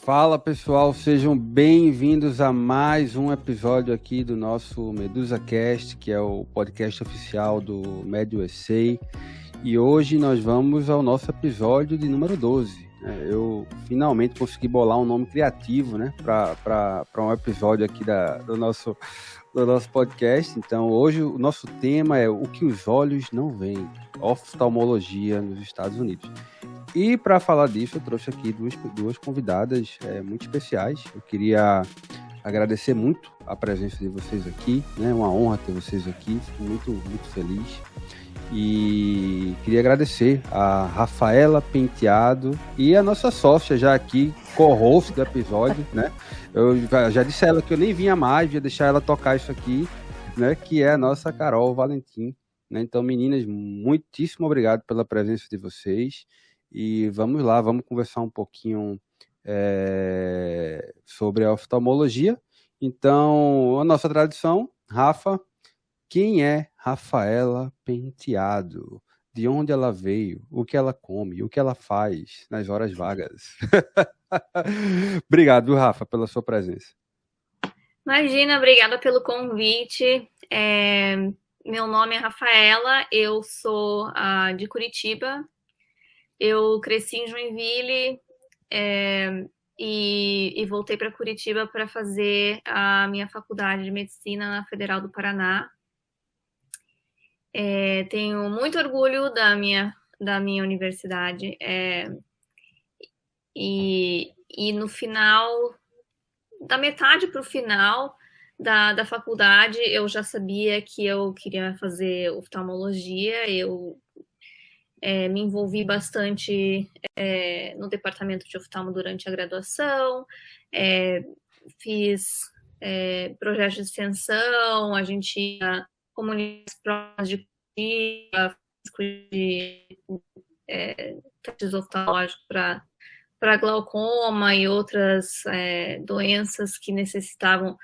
Fala pessoal, sejam bem-vindos a mais um episódio aqui do nosso Medusa Cast, que é o podcast oficial do MedUSA. E hoje nós vamos ao nosso episódio de número 12. Eu finalmente consegui bolar um nome criativo, né, para um episódio aqui do nosso podcast. Então hoje o nosso tema é o que os olhos não veem, oftalmologia nos Estados Unidos. E para falar disso, eu trouxe aqui duas convidadas muito especiais. Eu queria agradecer muito a presença de vocês aqui, né? Uma honra ter vocês aqui, fico muito, muito feliz. E queria agradecer a Rafaela Penteado e a nossa sócia já aqui, co-host do episódio, né? Eu já disse a ela que eu nem vinha mais, ia deixar ela tocar isso aqui, né? Que é a nossa Carol Valentim. Né? Então, meninas, muitíssimo obrigado pela presença de vocês. E vamos lá, vamos conversar um pouquinho sobre a oftalmologia. Então, a nossa tradição, Rafa, quem é Rafaela Penteado? De onde ela veio? O que ela come? O que ela faz nas horas vagas? Obrigado, Rafa, pela sua presença. Imagina, obrigada pelo convite. Meu nome é Rafaela, eu sou de Curitiba. Eu cresci em Joinville e voltei para Curitiba para fazer a minha faculdade de medicina na Federal do Paraná. Tenho muito orgulho da minha universidade. E no final, da metade para o final da faculdade, eu já sabia que eu queria fazer oftalmologia. Eu me envolvi bastante no departamento de oftalmo durante a graduação, fiz projetos de extensão, a gente ia comunidades próximas de testes oftalmológicos para glaucoma e outras doenças que necessitavam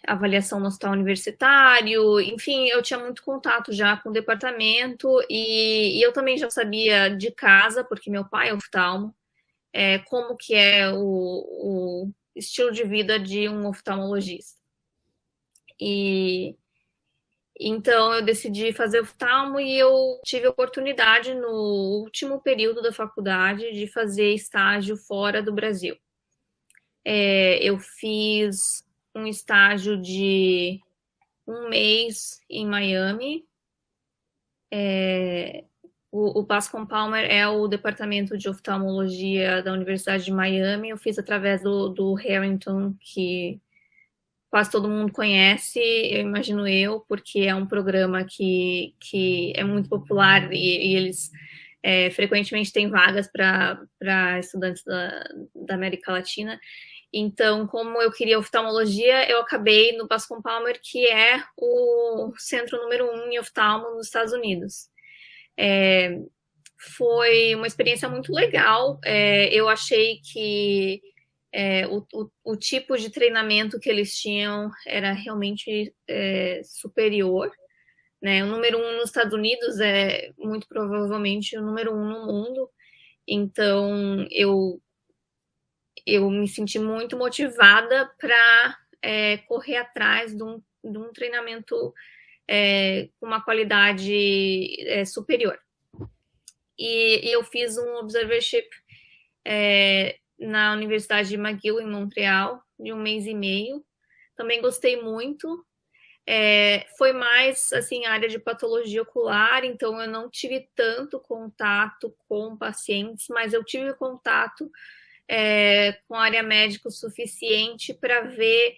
avaliação no hospital universitário. Enfim, eu tinha muito contato já com o departamento e eu também já sabia de casa, porque meu pai é oftalmo, como que é o estilo de vida de um oftalmologista. E então eu decidi fazer oftalmo e eu tive a oportunidade no último período da faculdade de fazer estágio fora do Brasil. Eu fiz um estágio de 1 mês em Miami. O Bascom Palmer é o departamento de oftalmologia da Universidade de Miami. Eu fiz através do Harrington, que quase todo mundo conhece, eu imagino porque é um programa que é muito popular e eles frequentemente têm vagas para estudantes da América Latina. Então, como eu queria oftalmologia, eu acabei no Bascom Palmer, que é o centro número 1 em oftalmo nos Estados Unidos. Foi uma experiência muito legal. Eu achei que o tipo de treinamento que eles tinham era realmente superior. Né? O número 1 nos Estados Unidos é muito provavelmente o número 1 no mundo. Então, eu me senti muito motivada para correr atrás de um treinamento com uma qualidade superior. E eu fiz um observership na Universidade de McGill, em Montreal, de 1 mês e meio. Também gostei muito. Foi mais, assim, área de patologia ocular, então eu não tive tanto contato com pacientes, mas eu tive contato com área médica o suficiente para ver,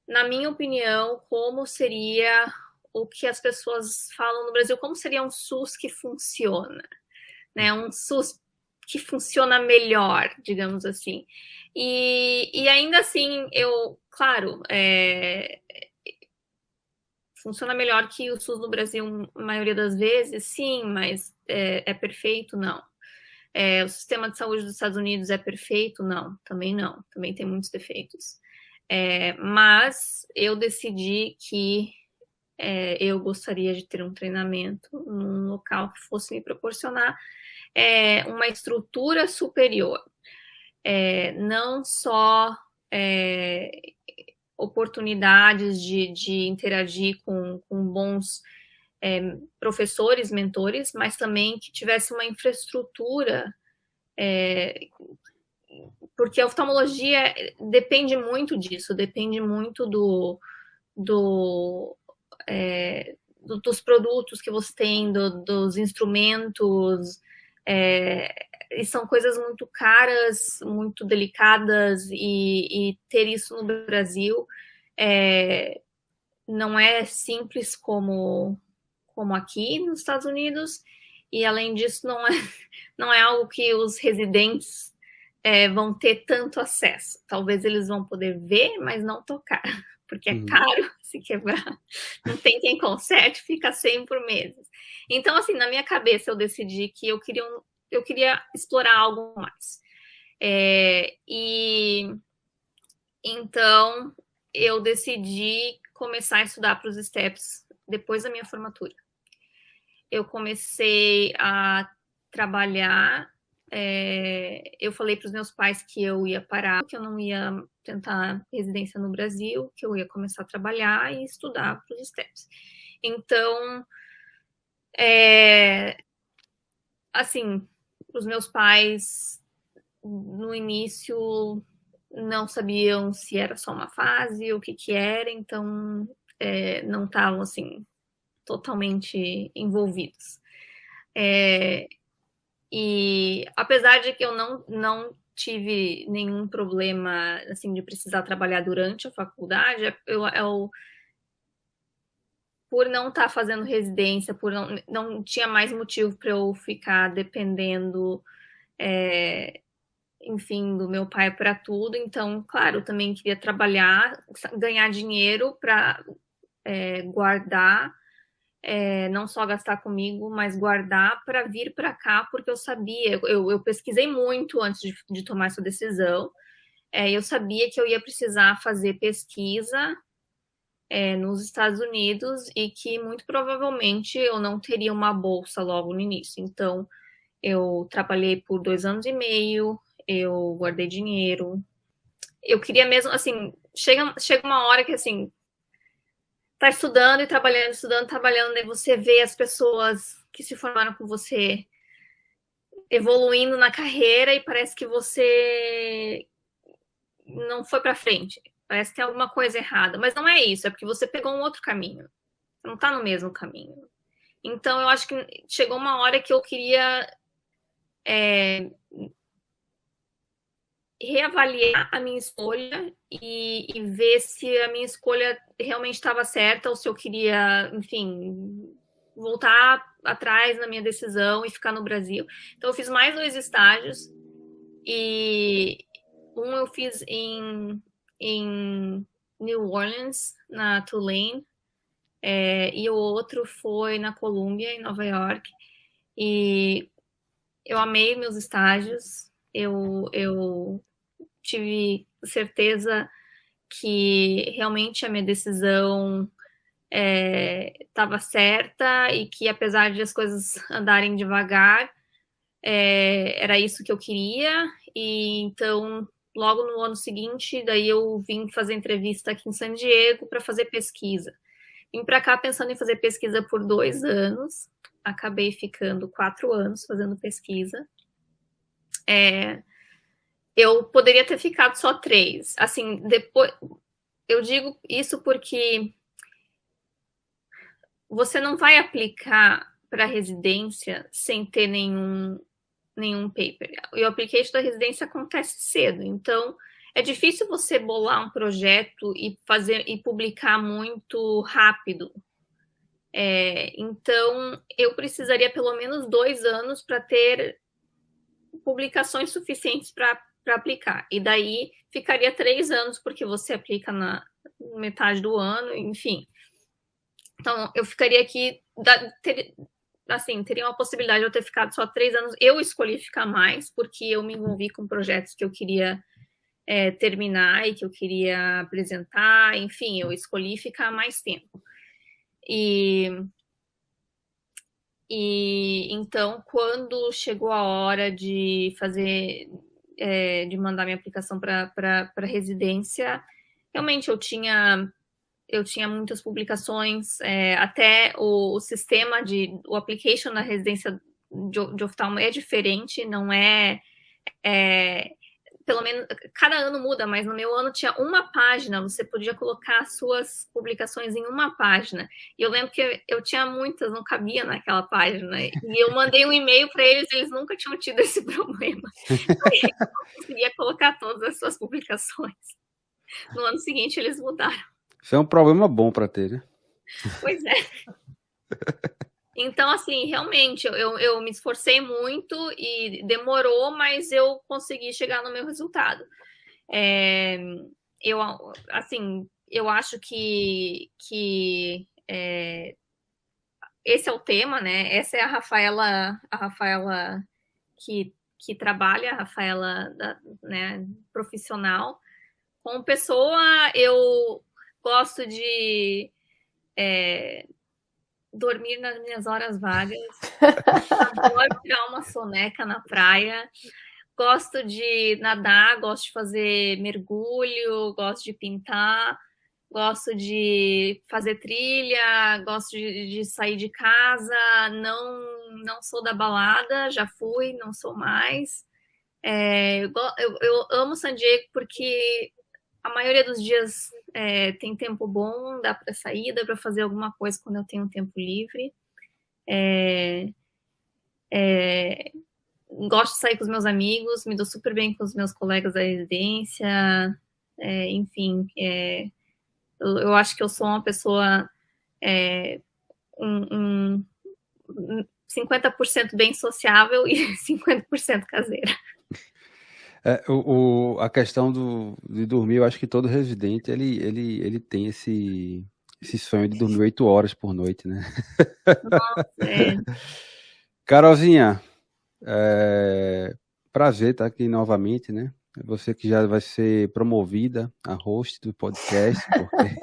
na minha opinião, como seria o que as pessoas falam no Brasil, como seria um SUS que funciona, né? Um SUS que funciona melhor, digamos assim. E ainda assim, claro, funciona melhor que o SUS no Brasil, a maioria das vezes, sim, mas é perfeito? Não. O sistema de saúde dos Estados Unidos é perfeito? Não, também tem muitos defeitos. Mas eu decidi que eu gostaria de ter um treinamento num local que fosse me proporcionar uma estrutura superior. não só oportunidades de interagir com bons professores, mentores, mas também que tivesse uma infraestrutura, porque a oftalmologia depende muito disso, depende muito dos produtos que você tem, dos instrumentos, e são coisas muito caras, muito delicadas, e ter isso no Brasil não é simples como aqui nos Estados Unidos, e além disso não é algo que os residentes vão ter tanto acesso. Talvez eles vão poder ver, mas não tocar, porque é caro se quebrar. Não tem quem conserte, fica sem por meses. Então, assim, na minha cabeça eu decidi que eu queria explorar algo mais. E então eu decidi começar a estudar para os STEPs depois da minha formatura. Eu comecei a trabalhar. Eu falei para os meus pais que eu ia parar, que eu não ia tentar residência no Brasil, que eu ia começar a trabalhar e estudar para os STEPs. Então, assim, os meus pais, no início, não sabiam se era só uma fase, o que era, então não estavam, assim, totalmente envolvidos. E apesar de que eu não tive nenhum problema, assim, de precisar trabalhar durante a faculdade, por não estar fazendo residência, por não tinha mais motivo para eu ficar dependendo, enfim, do meu pai para tudo. Então, claro, eu também queria trabalhar, ganhar dinheiro para guardar, não só gastar comigo, mas guardar para vir para cá, porque eu sabia, eu pesquisei muito antes de tomar essa decisão, eu sabia que eu ia precisar fazer pesquisa nos Estados Unidos e que muito provavelmente eu não teria uma bolsa logo no início. Então, eu trabalhei por 2 anos e meio, eu guardei dinheiro. Eu queria mesmo, assim, chega uma hora que, assim, tá estudando e trabalhando, e você vê as pessoas que se formaram com você evoluindo na carreira e parece que você não foi para frente. Parece que tem alguma coisa errada. Mas não é isso, é porque você pegou um outro caminho. Você não tá no mesmo caminho. Então, eu acho que chegou uma hora que eu queria reavaliar a minha escolha e ver se a minha escolha realmente estava certa ou se eu queria, enfim, voltar atrás na minha decisão e ficar no Brasil. Então, eu fiz mais 2 estágios e um eu fiz em New Orleans, na Tulane, e o outro foi na Columbia, em Nova York. E eu amei meus estágios, eu tive certeza que realmente a minha decisão estava certa e que, apesar de as coisas andarem devagar, era isso que eu queria. E então, logo no ano seguinte, daí eu vim fazer entrevista aqui em San Diego para fazer pesquisa. Vim para cá pensando em fazer pesquisa por 2 anos, acabei ficando 4 anos fazendo pesquisa. Eu poderia ter ficado só 3. Assim, depois, eu digo isso porque você não vai aplicar para residência sem ter nenhum paper. E o application da residência acontece cedo, então é difícil você bolar um projeto e publicar muito rápido. Então, eu precisaria pelo menos 2 anos para ter publicações suficientes para aplicar. E daí ficaria 3 anos, porque você aplica na metade do ano, enfim. Então, eu ficaria aqui, teria uma possibilidade de eu ter ficado só 3 anos. Eu escolhi ficar mais, porque eu me envolvi com projetos que eu queria terminar e que eu queria apresentar. Enfim, eu escolhi ficar mais tempo. E então, quando chegou a hora de fazer de mandar minha aplicação para residência, realmente eu tinha muitas publicações, até o sistema o application na residência de oftalmo é diferente, não pelo menos, cada ano muda, mas no meu ano tinha uma página, você podia colocar suas publicações em uma página, e eu lembro que eu tinha muitas, não cabia naquela página, e eu mandei um e-mail para eles nunca tinham tido esse problema, aí eu conseguia colocar todas as suas publicações. No ano seguinte eles mudaram. Isso é um problema bom para ter, né? Pois é. Então, assim, realmente, eu me esforcei muito e demorou, mas eu consegui chegar no meu resultado. Eu acho que esse é o tema, né? Essa é a Rafaela que trabalha, a Rafaela, né, profissional. Como pessoa, eu gosto de dormir nas minhas horas vagas, adoro tirar uma soneca na praia, gosto de nadar, gosto de fazer mergulho, gosto de pintar, gosto de fazer trilha, gosto de sair de casa, não sou da balada, já fui, não sou mais. Eu amo San Diego porque a maioria dos dias tem tempo bom, dá para sair, dá para fazer alguma coisa quando eu tenho tempo livre. Gosto de sair com os meus amigos, me dou super bem com os meus colegas da residência, enfim, eu acho que eu sou uma pessoa 50% bem sociável e 50% caseira. A questão de dormir, eu acho que todo residente ele tem esse sonho de dormir 8 horas por noite, né? Nossa, Carolzinha, prazer estar aqui novamente, né? Você que já vai ser promovida a host do podcast, porque...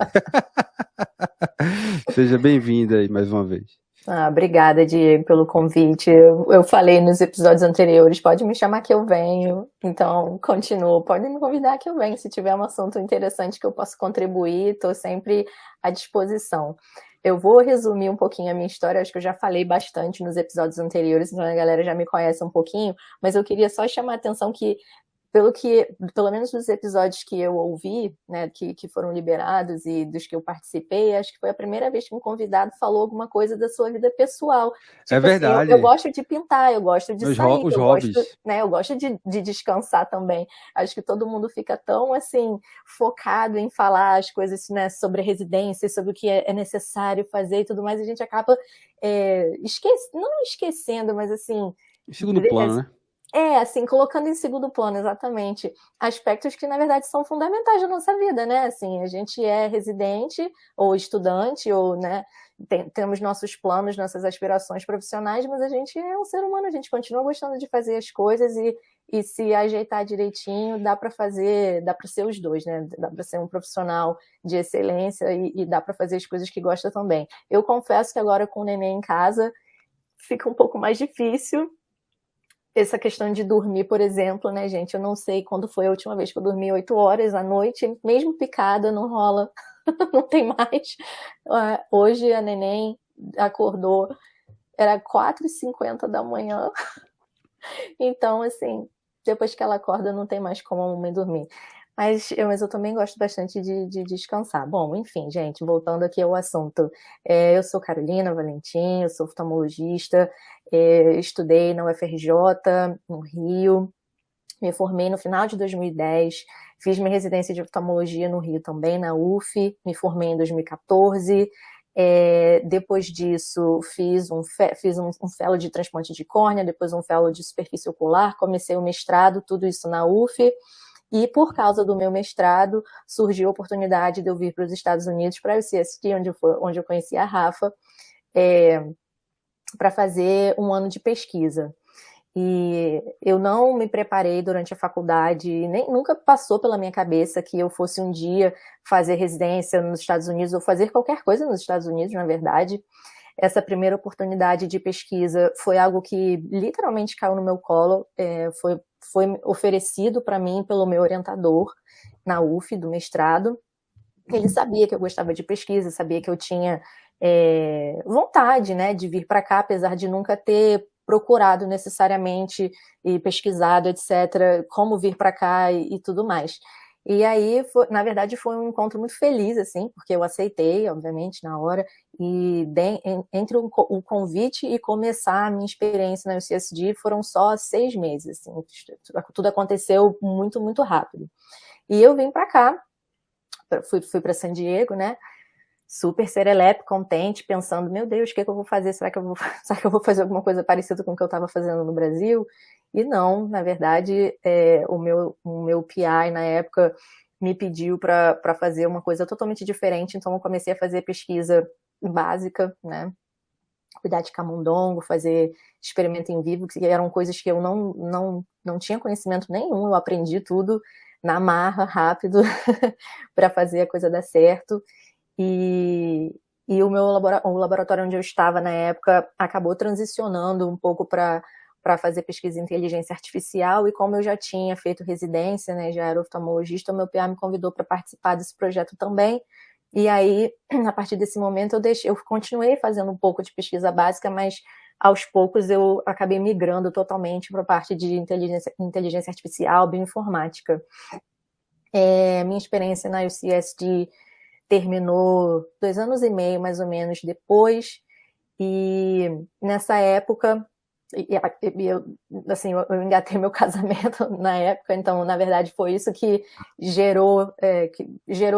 Seja bem-vinda aí mais uma vez. Obrigada, Diego, pelo convite. Eu falei nos episódios anteriores, pode me chamar que eu venho. Então, continuo. Pode me convidar que eu venho. Se tiver um assunto interessante que eu possa contribuir, estou sempre à disposição. Eu vou resumir um pouquinho a minha história, acho que eu já falei bastante nos episódios anteriores, então a galera já me conhece um pouquinho, mas eu queria só chamar a atenção que pelo menos dos episódios que eu ouvi, né, que foram liberados e dos que eu participei, acho que foi a primeira vez que um convidado falou alguma coisa da sua vida pessoal. Tipo, verdade. Assim, eu gosto de pintar, eu gosto de sair, os hobbies. Eu gosto de descansar também. Acho que todo mundo fica tão, assim, focado em falar as coisas, né, sobre a residência, sobre o que é necessário fazer e tudo mais, e a gente acaba não esquecendo, mas assim... Em segundo plano, né? Assim, colocando em segundo plano, exatamente, aspectos que, na verdade, são fundamentais da nossa vida, né? Assim, a gente é residente ou estudante, ou, né, temos nossos planos, nossas aspirações profissionais, mas a gente é um ser humano, a gente continua gostando de fazer as coisas e se ajeitar direitinho, dá para ser os dois, né? Dá para ser um profissional de excelência e dá para fazer as coisas que gosta também. Eu confesso que agora, com o neném em casa, fica um pouco mais difícil. Essa questão de dormir, por exemplo, né, gente? Eu não sei quando foi a última vez que eu dormi 8 horas à noite, mesmo picada, não rola, não tem mais. Hoje a neném acordou, era 4h50 da manhã. Então, assim, depois que ela acorda, não tem mais como a mamãe dormir. Mas eu também gosto bastante de descansar. Bom, enfim, gente, voltando aqui ao assunto. Eu sou Carolina Valentim, eu sou oftalmologista, estudei na UFRJ, no Rio, me formei no final de 2010, fiz minha residência de oftalmologia no Rio também, na UF, me formei em 2014. Depois disso, fiz um fellow de transplante de córnea, depois um fellow de superfície ocular, comecei o mestrado, tudo isso na UF. E por causa do meu mestrado, surgiu a oportunidade de eu vir para os Estados Unidos, para o UCSD, onde eu conheci a Rafa, para fazer um ano de pesquisa. E eu não me preparei durante a faculdade, nunca passou pela minha cabeça que eu fosse um dia fazer residência nos Estados Unidos, ou fazer qualquer coisa nos Estados Unidos, na verdade. Essa primeira oportunidade de pesquisa foi algo que literalmente caiu no meu colo, foi oferecido para mim pelo meu orientador na UF, do mestrado. Ele sabia que eu gostava de pesquisa, sabia que eu tinha vontade, né, de vir para cá, apesar de nunca ter procurado necessariamente e pesquisado, etc., como vir para cá e tudo mais. E aí, na verdade, foi um encontro muito feliz, assim, porque eu aceitei, obviamente, na hora, e entre o convite e começar a minha experiência na UCSD foram só 6 meses, assim, tudo aconteceu muito, muito rápido. E eu vim para cá, fui para San Diego, né, super serelepe, contente, pensando, meu Deus, o que eu vou fazer? Será que eu vou fazer alguma coisa parecida com o que eu estava fazendo no Brasil? E não, na verdade, o meu PI na época me pediu para fazer uma coisa totalmente diferente, então eu comecei a fazer pesquisa básica, né? Cuidar de camundongo, fazer experimento em vivo, que eram coisas que eu não tinha conhecimento nenhum, eu aprendi tudo na marra, rápido, para fazer a coisa dar certo. E o laboratório onde eu estava na época acabou transicionando um pouco para fazer pesquisa em inteligência artificial, e como eu já tinha feito residência, né, já era oftalmologista, o meu PA me convidou para participar desse projeto também, e aí, a partir desse momento, eu continuei fazendo um pouco de pesquisa básica, mas aos poucos eu acabei migrando totalmente para a parte de inteligência artificial, bioinformática. Minha experiência na UCSD terminou 2 anos e meio, mais ou menos, depois, e nessa época, eu engatei meu casamento na época, então, na verdade, foi isso que gerou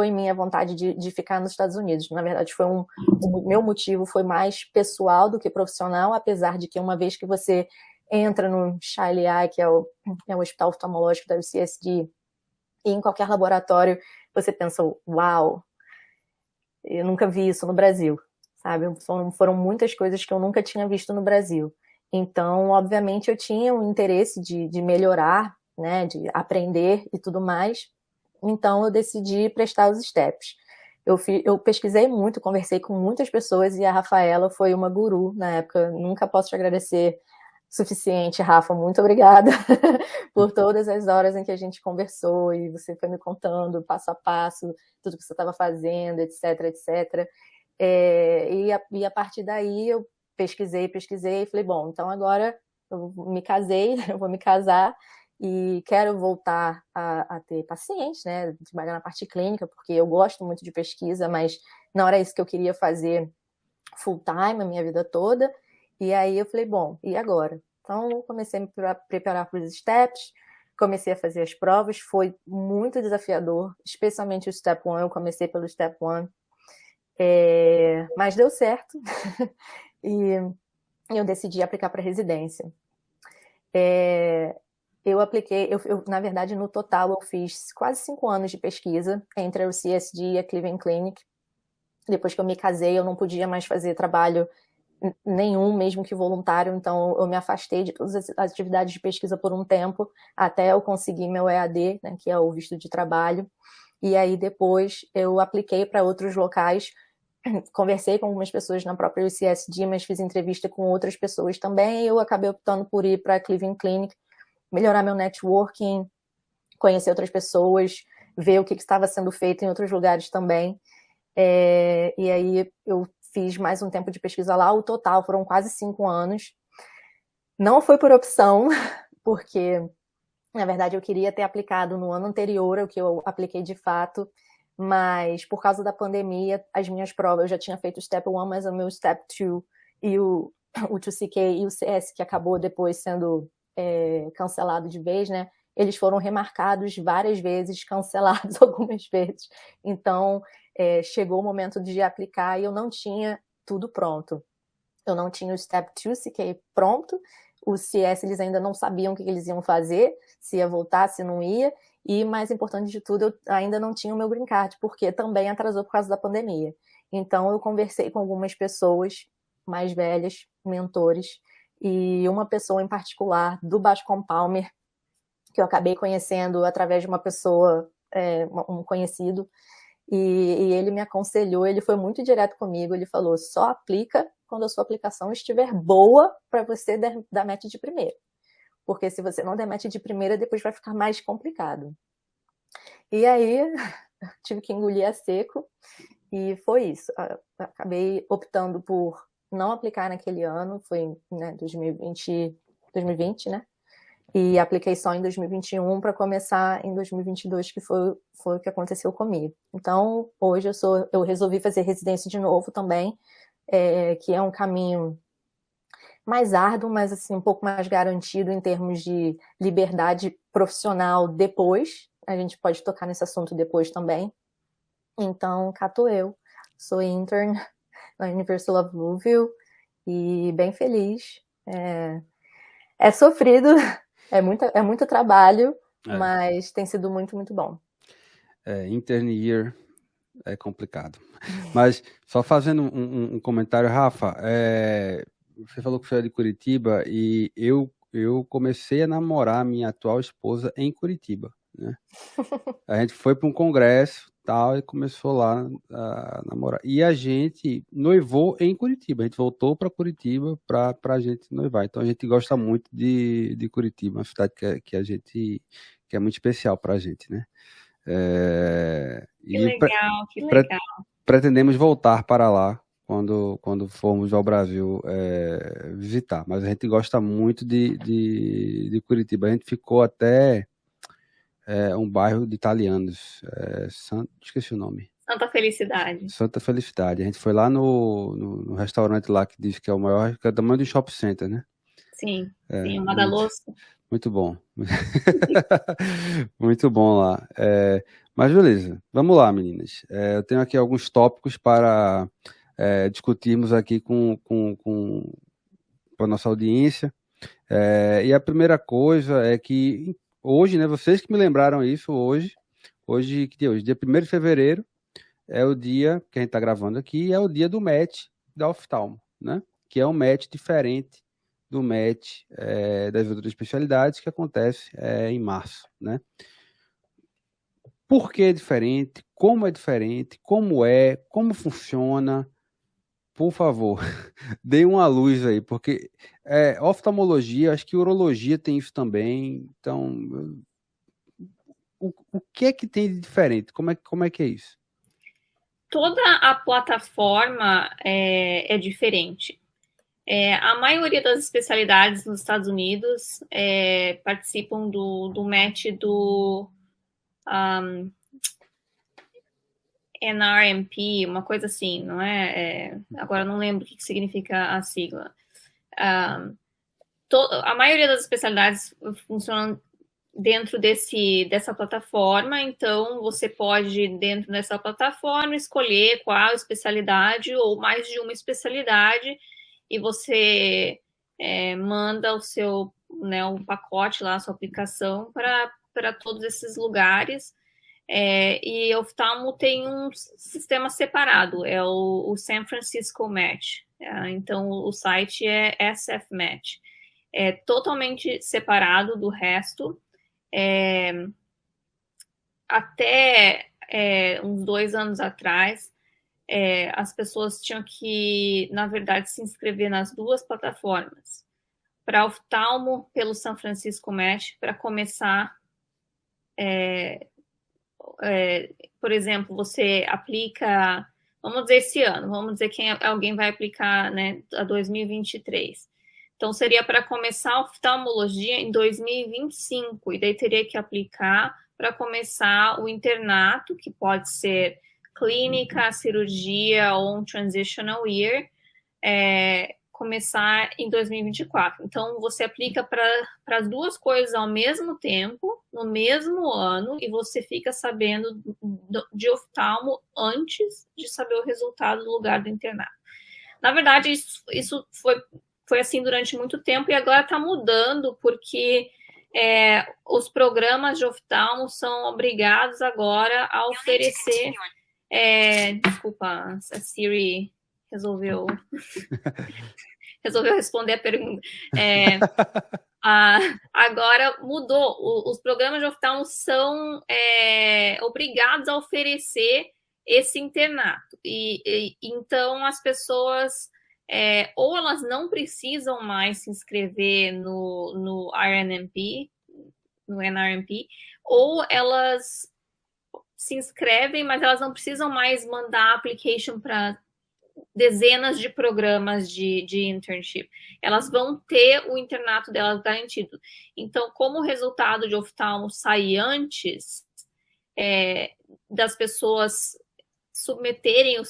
em mim a vontade de ficar nos Estados Unidos. Na verdade, o meu motivo foi mais pessoal do que profissional, apesar de que uma vez que você entra no Charlie Eye, que é o hospital oftalmológico da UCSD, e em qualquer laboratório, você pensa, uau, eu nunca vi isso no Brasil, sabe? Foram muitas coisas que eu nunca tinha visto no Brasil. Então, obviamente, eu tinha um interesse de melhorar, né, de aprender e tudo mais. Então, eu decidi prestar os STEPs. Eu pesquisei muito, conversei com muitas pessoas, e a Rafaela foi uma guru na época. Nunca posso te agradecer suficiente, Rafa. Muito obrigada por todas as horas em que a gente conversou e você foi me contando passo a passo tudo que você estava fazendo, etc, etc. E a partir daí eu pesquisei e falei, bom, então agora eu me casei, eu vou me casar e quero voltar a ter pacientes, né, trabalhar na parte clínica, porque eu gosto muito de pesquisa, mas não era isso que eu queria fazer full time a minha vida toda. E aí eu falei, bom, e agora? Então eu comecei a me preparar para os STEPs, comecei a fazer as provas, foi muito desafiador, especialmente o Step 1, eu comecei pelo Step 1, mas deu certo, e eu decidi aplicar para residência. Eu apliquei, na verdade, no total, eu fiz quase 5 anos de pesquisa entre a UCSD e a Cleveland Clinic. Depois que eu me casei, eu não podia mais fazer trabalho nenhum, mesmo que voluntário, então eu me afastei de todas as atividades de pesquisa por um tempo, até eu conseguir meu EAD, né, que é o visto de trabalho, e aí depois eu apliquei para outros locais, conversei com algumas pessoas na própria UCSD, mas fiz entrevista com outras pessoas também, e eu acabei optando por ir para a Cleveland Clinic, melhorar meu networking, conhecer outras pessoas, ver o que estava sendo feito em outros lugares também, e aí eu fiz mais um tempo de pesquisa lá, o total foram quase 5 anos. Não foi por opção, porque, na verdade, eu queria ter aplicado no ano anterior, o que eu apliquei de fato, mas por causa da pandemia, as minhas provas, eu já tinha feito o Step 1, mas o meu Step 2 e o 2CK e o CS, que acabou depois sendo cancelado de vez, né? Eles foram remarcados várias vezes, cancelados algumas vezes. Então, chegou o momento de aplicar e eu não tinha tudo pronto. Eu não tinha o Step 2 CK pronto, o CS eles ainda não sabiam o que eles iam fazer, se ia voltar, se não ia, e mais importante de tudo, eu ainda não tinha o meu green card, porque também atrasou por causa da pandemia. Então eu conversei com algumas pessoas mais velhas, mentores, e uma pessoa em particular, do Bascom Palmer, que eu acabei conhecendo através de uma pessoa, um conhecido, e ele me aconselhou, ele foi muito direto comigo, ele falou, só aplica quando a sua aplicação estiver boa para você dar match de primeiro. porque se você não der match de primeira, depois vai ficar mais complicado. E aí, tive que engolir a seco, e foi isso. Acabei optando por não aplicar naquele ano, foi, né, 2020, né? E apliquei só em 2021 para começar em 2022, que foi o que aconteceu comigo. Então, hoje eu resolvi fazer residência de novo também, que é um caminho mais árduo, mas assim, um pouco mais garantido em termos de liberdade profissional depois. A gente pode tocar nesse assunto depois também. Então, cá tô eu. Sou intern na University of Louisville e bem feliz. É sofrido, é muito trabalho, mas tem sido muito, muito bom. Intern year é complicado. Mas só fazendo um comentário, Rafa, você falou que você é de Curitiba e eu comecei a namorar minha atual esposa em Curitiba, né? A gente foi para um congresso tal e começou lá a namorar. E a gente noivou em Curitiba. A gente voltou para Curitiba para a gente noivar. Então a gente gosta muito de Curitiba, uma cidade que é muito especial para a gente, né? Que legal, que legal. Pretendemos voltar para lá quando formos ao Brasil visitar. Mas a gente gosta muito de Curitiba. A gente ficou até um bairro de italianos. Esqueci o nome. Santa Felicidade. Santa Felicidade. A gente foi lá no restaurante lá que diz que é o maior, que é o tamanho do shopping center, né? Sim, sim, o Madaloso. Muito bom. Muito bom lá. Mas beleza, vamos lá, meninas. Eu tenho aqui alguns tópicos para discutirmos aqui com a nossa audiência. E a primeira coisa é que hoje, né, vocês que me lembraram isso, hoje, que dia é hoje? Dia 1º de fevereiro é o dia que a gente está gravando aqui, é o dia do match da oftalmo, né? Que é um match diferente do match das outras especialidades que acontece em março, né? Por que é diferente? Como funciona? Por favor, dê uma luz aí, porque oftalmologia, acho que urologia tem isso também, então o que é que tem de diferente? Como é que é isso? Toda a plataforma é diferente. A maioria das especialidades nos Estados Unidos participam do match do NRMP, uma coisa assim, não é? Agora não lembro o que significa a sigla. A maioria das especialidades funcionam dentro dessa plataforma, então você pode, dentro dessa plataforma, escolher qual especialidade ou mais de uma especialidade e você manda o seu, né, um pacote lá, a sua aplicação para todos esses lugares. E oftalmo tem um sistema separado, é o San Francisco Match. Então, o site é SF Match. É totalmente separado do resto. Até uns 2 anos atrás, as pessoas tinham que, na verdade, se inscrever nas duas plataformas. Para oftalmo, pelo San Francisco Match, para começar... por exemplo, você aplica, vamos dizer esse ano, vamos dizer que alguém vai aplicar, né, a 2023. Então, seria para começar a oftalmologia em 2025, e daí teria que aplicar para começar o internato, que pode ser clínica, cirurgia ou um transitional year, começar em 2024. Então, você aplica para as duas coisas ao mesmo tempo, no mesmo ano, e você fica sabendo de oftalmo antes de saber o resultado do lugar do internato. Na verdade, isso foi assim durante muito tempo, e agora está mudando, porque os programas de oftalmo são obrigados agora a oferecer... desculpa, a Siri resolveu responder a pergunta. Agora mudou. Os programas de oftalmo são obrigados a oferecer esse internato. E então as pessoas ou elas não precisam mais se inscrever no RNMP, no NRMP, ou elas se inscrevem, mas elas não precisam mais mandar application para dezenas de programas de internship. Elas vão ter o internato delas garantido. Então, como o resultado de oftalmo sai antes das pessoas submeterem o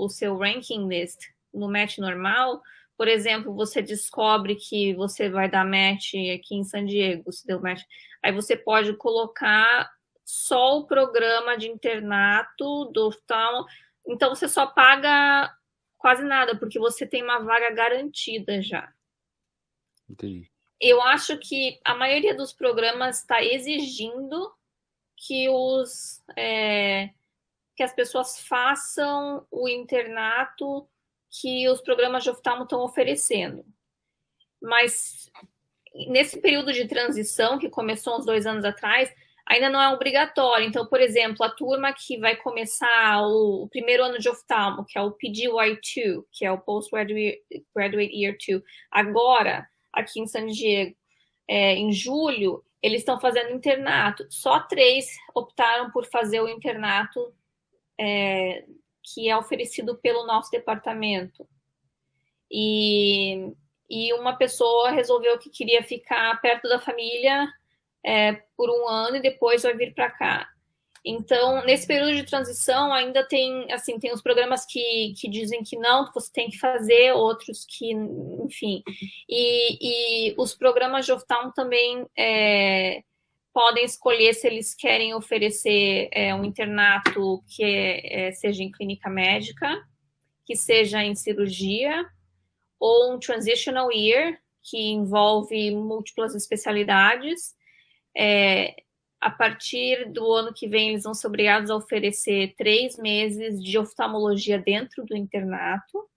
seu ranking list no match normal, por exemplo, você descobre que você vai dar match aqui em San Diego, se deu match, aí você pode colocar só o programa de internato do oftalmo, então você só paga quase nada, porque você tem uma vaga garantida já. Entendi. Eu acho que a maioria dos programas está exigindo que que as pessoas façam o internato que os programas de oftalmo estão oferecendo. Mas nesse período de transição, que começou uns 2 anos atrás, ainda não é obrigatório. Então, por exemplo, a turma que vai começar o primeiro ano de oftalmo, que é o PGY2, que é o Postgraduate Year 2, agora, aqui em San Diego, em julho, eles estão fazendo internato. Só 3 optaram por fazer o internato que é oferecido pelo nosso departamento. E uma pessoa resolveu que queria ficar perto da família por 1 ano e depois vai vir para cá. Então, nesse período de transição, ainda tem os programas que dizem que não, que você tem que fazer, outros que, enfim. E os programas de oftalmo também podem escolher se eles querem oferecer um internato que seja em clínica médica, que seja em cirurgia, ou um transitional year, que envolve múltiplas especialidades. A partir do ano que vem, eles vão ser obrigados a oferecer 3 meses de oftalmologia dentro do internato,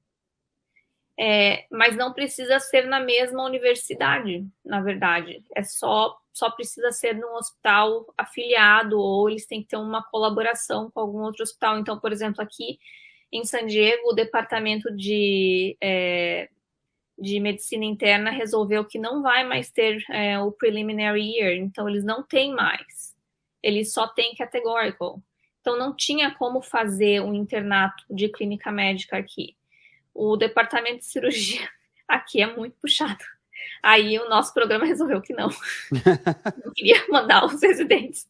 mas não precisa ser na mesma universidade, na verdade. Só precisa ser num hospital afiliado, ou eles têm que ter uma colaboração com algum outro hospital. Então, por exemplo, aqui em San Diego, o departamento de medicina interna resolveu que não vai mais ter o preliminary year, então eles não têm mais, eles só têm categorical. Então não tinha como fazer um internato de clínica médica aqui. O departamento de cirurgia aqui é muito puxado. Aí o nosso programa resolveu que não. Não queria mandar os residentes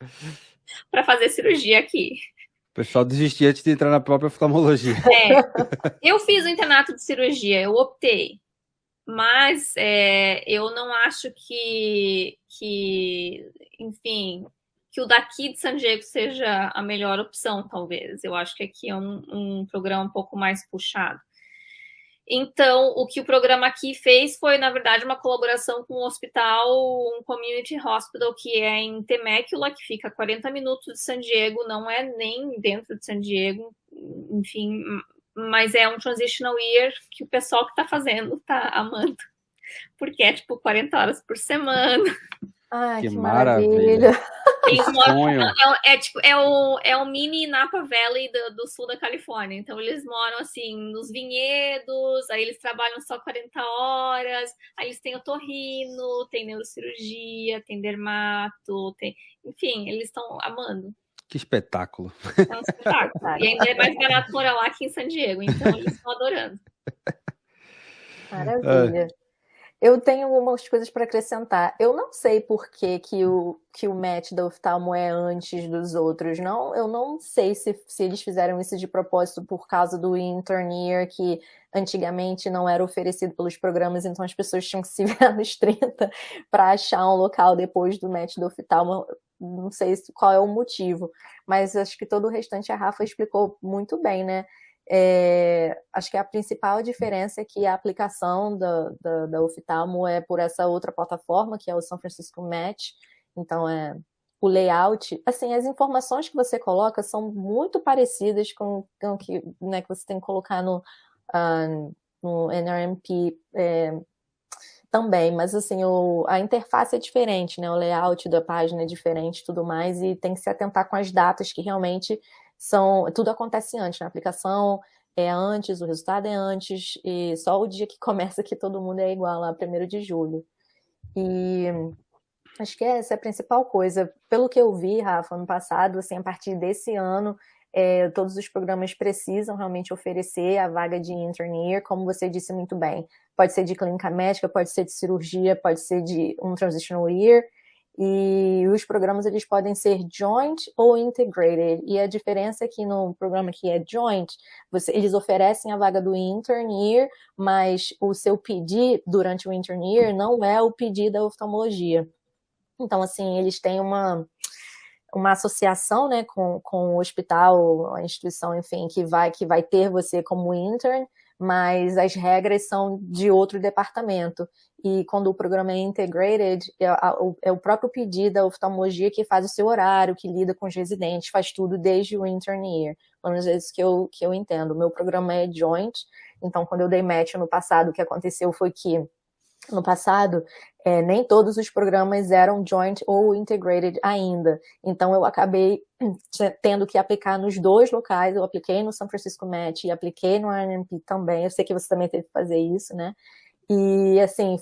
para fazer cirurgia aqui. O pessoal desistia antes de entrar na própria oftalmologia. Eu fiz o internato de cirurgia, eu optei. Mas eu não acho que, enfim, que o daqui de San Diego seja a melhor opção, talvez. Eu acho que aqui é um programa um pouco mais puxado. Então, o que o programa aqui fez foi, na verdade, uma colaboração com um hospital, um community hospital, que é em Temecula, que fica a 40 minutos de San Diego, não é nem dentro de San Diego, enfim, mas é um transitional year que o pessoal que está fazendo está amando, porque é tipo 40 horas por semana. Ai, que maravilha. É o mini Napa Valley do sul da Califórnia. Então, eles moram, assim, nos vinhedos, aí eles trabalham só 40 horas, aí eles têm otorrino, tem neurocirurgia, tem dermato, enfim, eles estão amando. Que espetáculo. É um espetáculo. E ainda é mais barato morar lá aqui em San Diego, então eles estão adorando. Maravilha. Eu tenho algumas coisas para acrescentar. Eu não sei por que o match da oftalmo é antes dos outros. Eu não sei se eles fizeram isso de propósito por causa do intern year, que antigamente não era oferecido pelos programas, então as pessoas tinham que se virar nos 30 para achar um local depois do match da oftalmo. Não sei qual é o motivo, mas acho que todo o restante a Rafa explicou muito bem, né? Acho que a principal diferença é que a aplicação da oftalmo é por essa outra plataforma, que é o San Francisco Match. Então, o layout, assim, as informações que você coloca são muito parecidas com o que, né, que você tem que colocar no NRMP também, mas assim, a interface é diferente, né? O layout da página é diferente e tudo mais, e tem que se atentar com as datas que realmente tudo acontece antes na aplicação, é antes, o resultado é antes, e só o dia que começa que todo mundo é igual, lá 1º de julho. E acho que essa é a principal coisa. Pelo que eu vi, Rafa, ano passado, assim, a partir desse ano, todos os programas precisam realmente oferecer a vaga de intern year, como você disse muito bem. Pode ser de clínica médica, pode ser de cirurgia, pode ser de um transitional year, e os programas eles podem ser joint ou integrated, e a diferença é que no programa que é joint, eles oferecem a vaga do intern year, mas o seu PD durante o intern year não é o PD da oftalmologia. Então, assim, eles têm uma associação, né, com o hospital, a instituição, enfim, que vai ter você como intern, mas as regras são de outro departamento. E quando o programa é integrated, é o próprio pedido da oftalmologia que faz o seu horário, que lida com os residentes, faz tudo desde o intern year. Pelo menos é isso que eu entendo. O meu programa é joint, então quando eu dei match no passado, o que aconteceu foi que no passado, nem todos os programas eram joint ou integrated ainda. Então, eu acabei tendo que aplicar nos 2 locais. Eu apliquei no São Francisco Met e apliquei no RNP também. Eu sei que você também teve que fazer isso, né? E, assim,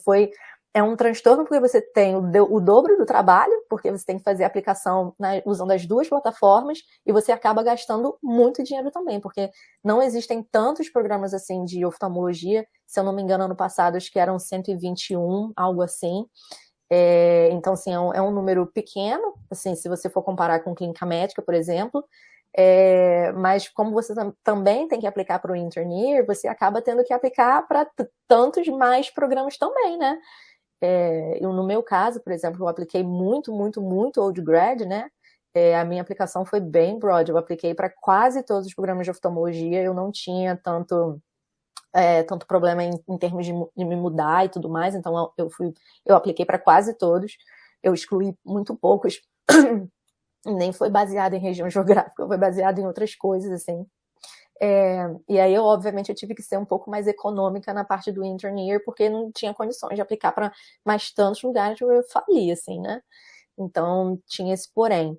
é um transtorno porque você tem o dobro do trabalho, porque você tem que fazer a aplicação usando as 2 plataformas, e você acaba gastando muito dinheiro também, porque não existem tantos programas assim de oftalmologia. Se eu não me engano, ano passado, acho que eram 121, algo assim. Então, assim, é um número pequeno, assim, se você for comparar com clínica médica, por exemplo. Mas como você também tem que aplicar para o intern year, você acaba tendo que aplicar para tantos mais programas também, né? No meu caso, por exemplo, eu apliquei muito old grad, né? A minha aplicação foi bem broad, eu apliquei para quase todos os programas de oftalmologia, eu não tinha tanto problema em termos de me mudar e tudo mais, então eu apliquei para quase todos, eu excluí muito poucos, nem foi baseado em região geográfica, foi baseado em outras coisas, assim. E aí, obviamente, eu tive que ser um pouco mais econômica na parte do intern year, porque não tinha condições de aplicar para mais tantos lugares que eu fali, assim, né? Então, tinha esse porém.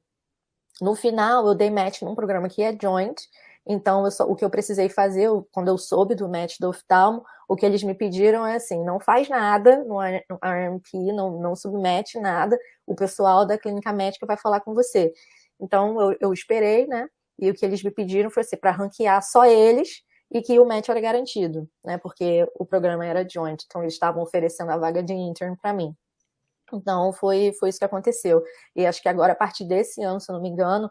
No final, eu dei match num programa que é joint, então o que eu precisei fazer, quando eu soube do match do oftalmo, o que eles me pediram é assim, não faz nada no RMP, não submete nada, o pessoal da clínica médica vai falar com você. Então, eu esperei, né? E o que eles me pediram foi assim, para ranquear só eles e que o match era garantido, né? Porque o programa era joint, então eles estavam oferecendo a vaga de intern para mim. Então, foi isso que aconteceu. E acho que agora, a partir desse ano, se eu não me engano,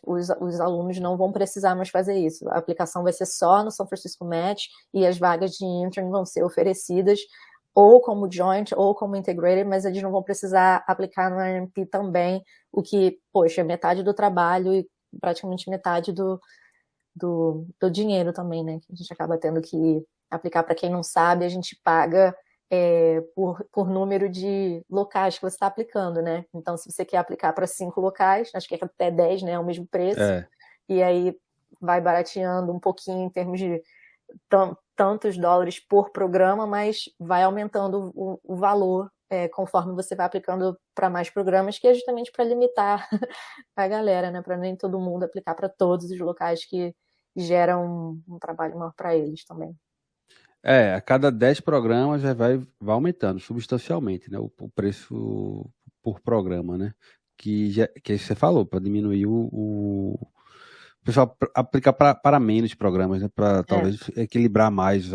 os alunos não vão precisar mais fazer isso. A aplicação vai ser só no São Francisco Met e as vagas de intern vão ser oferecidas ou como joint ou como integrated, mas eles não vão precisar aplicar no RMP também, o que, poxa, é metade do trabalho e praticamente metade do dinheiro também, né? Que a gente acaba tendo que aplicar. Para quem não sabe, a gente paga por número de locais que você está aplicando, né? Então, se você quer aplicar para 5 locais, acho que é até 10, né? É o mesmo preço. E aí vai barateando um pouquinho em termos de tantos dólares por programa, mas vai aumentando o valor conforme você vai aplicando para mais programas, que é justamente para limitar a galera, né? Para nem todo mundo aplicar para todos os locais que geram um trabalho maior para eles também. A cada 10 programas já vai aumentando substancialmente, né, o preço por programa, né? Que você falou, para diminuir o pessoal aplicar para menos programas, né? Para talvez equilibrar mais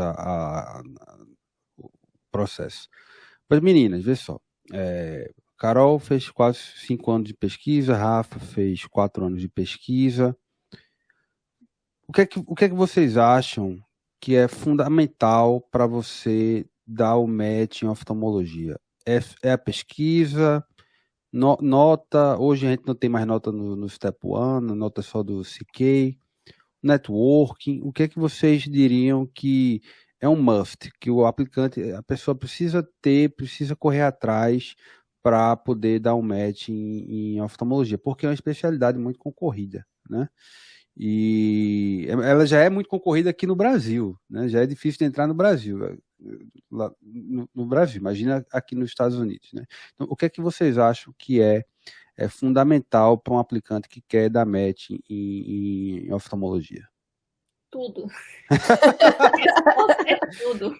o processo. Pois, meninas, vê só. Carol fez quase 5 anos de pesquisa, Rafa fez 4 anos de pesquisa. O que é que vocês acham que é fundamental para você dar o match em oftalmologia? É a pesquisa, nota, hoje a gente não tem mais nota no Step 1, nota só do CK, networking, o que é que vocês diriam que é um must, que o aplicante, a pessoa precisa correr atrás para poder dar um match em oftalmologia, porque é uma especialidade muito concorrida, né? E ela já é muito concorrida aqui no Brasil, né? Já é difícil de entrar no Brasil, lá no Brasil, imagina aqui nos Estados Unidos, né? Então, o que é que vocês acham que é fundamental para um aplicante que quer dar match em oftalmologia? tudo. A resposta é tudo.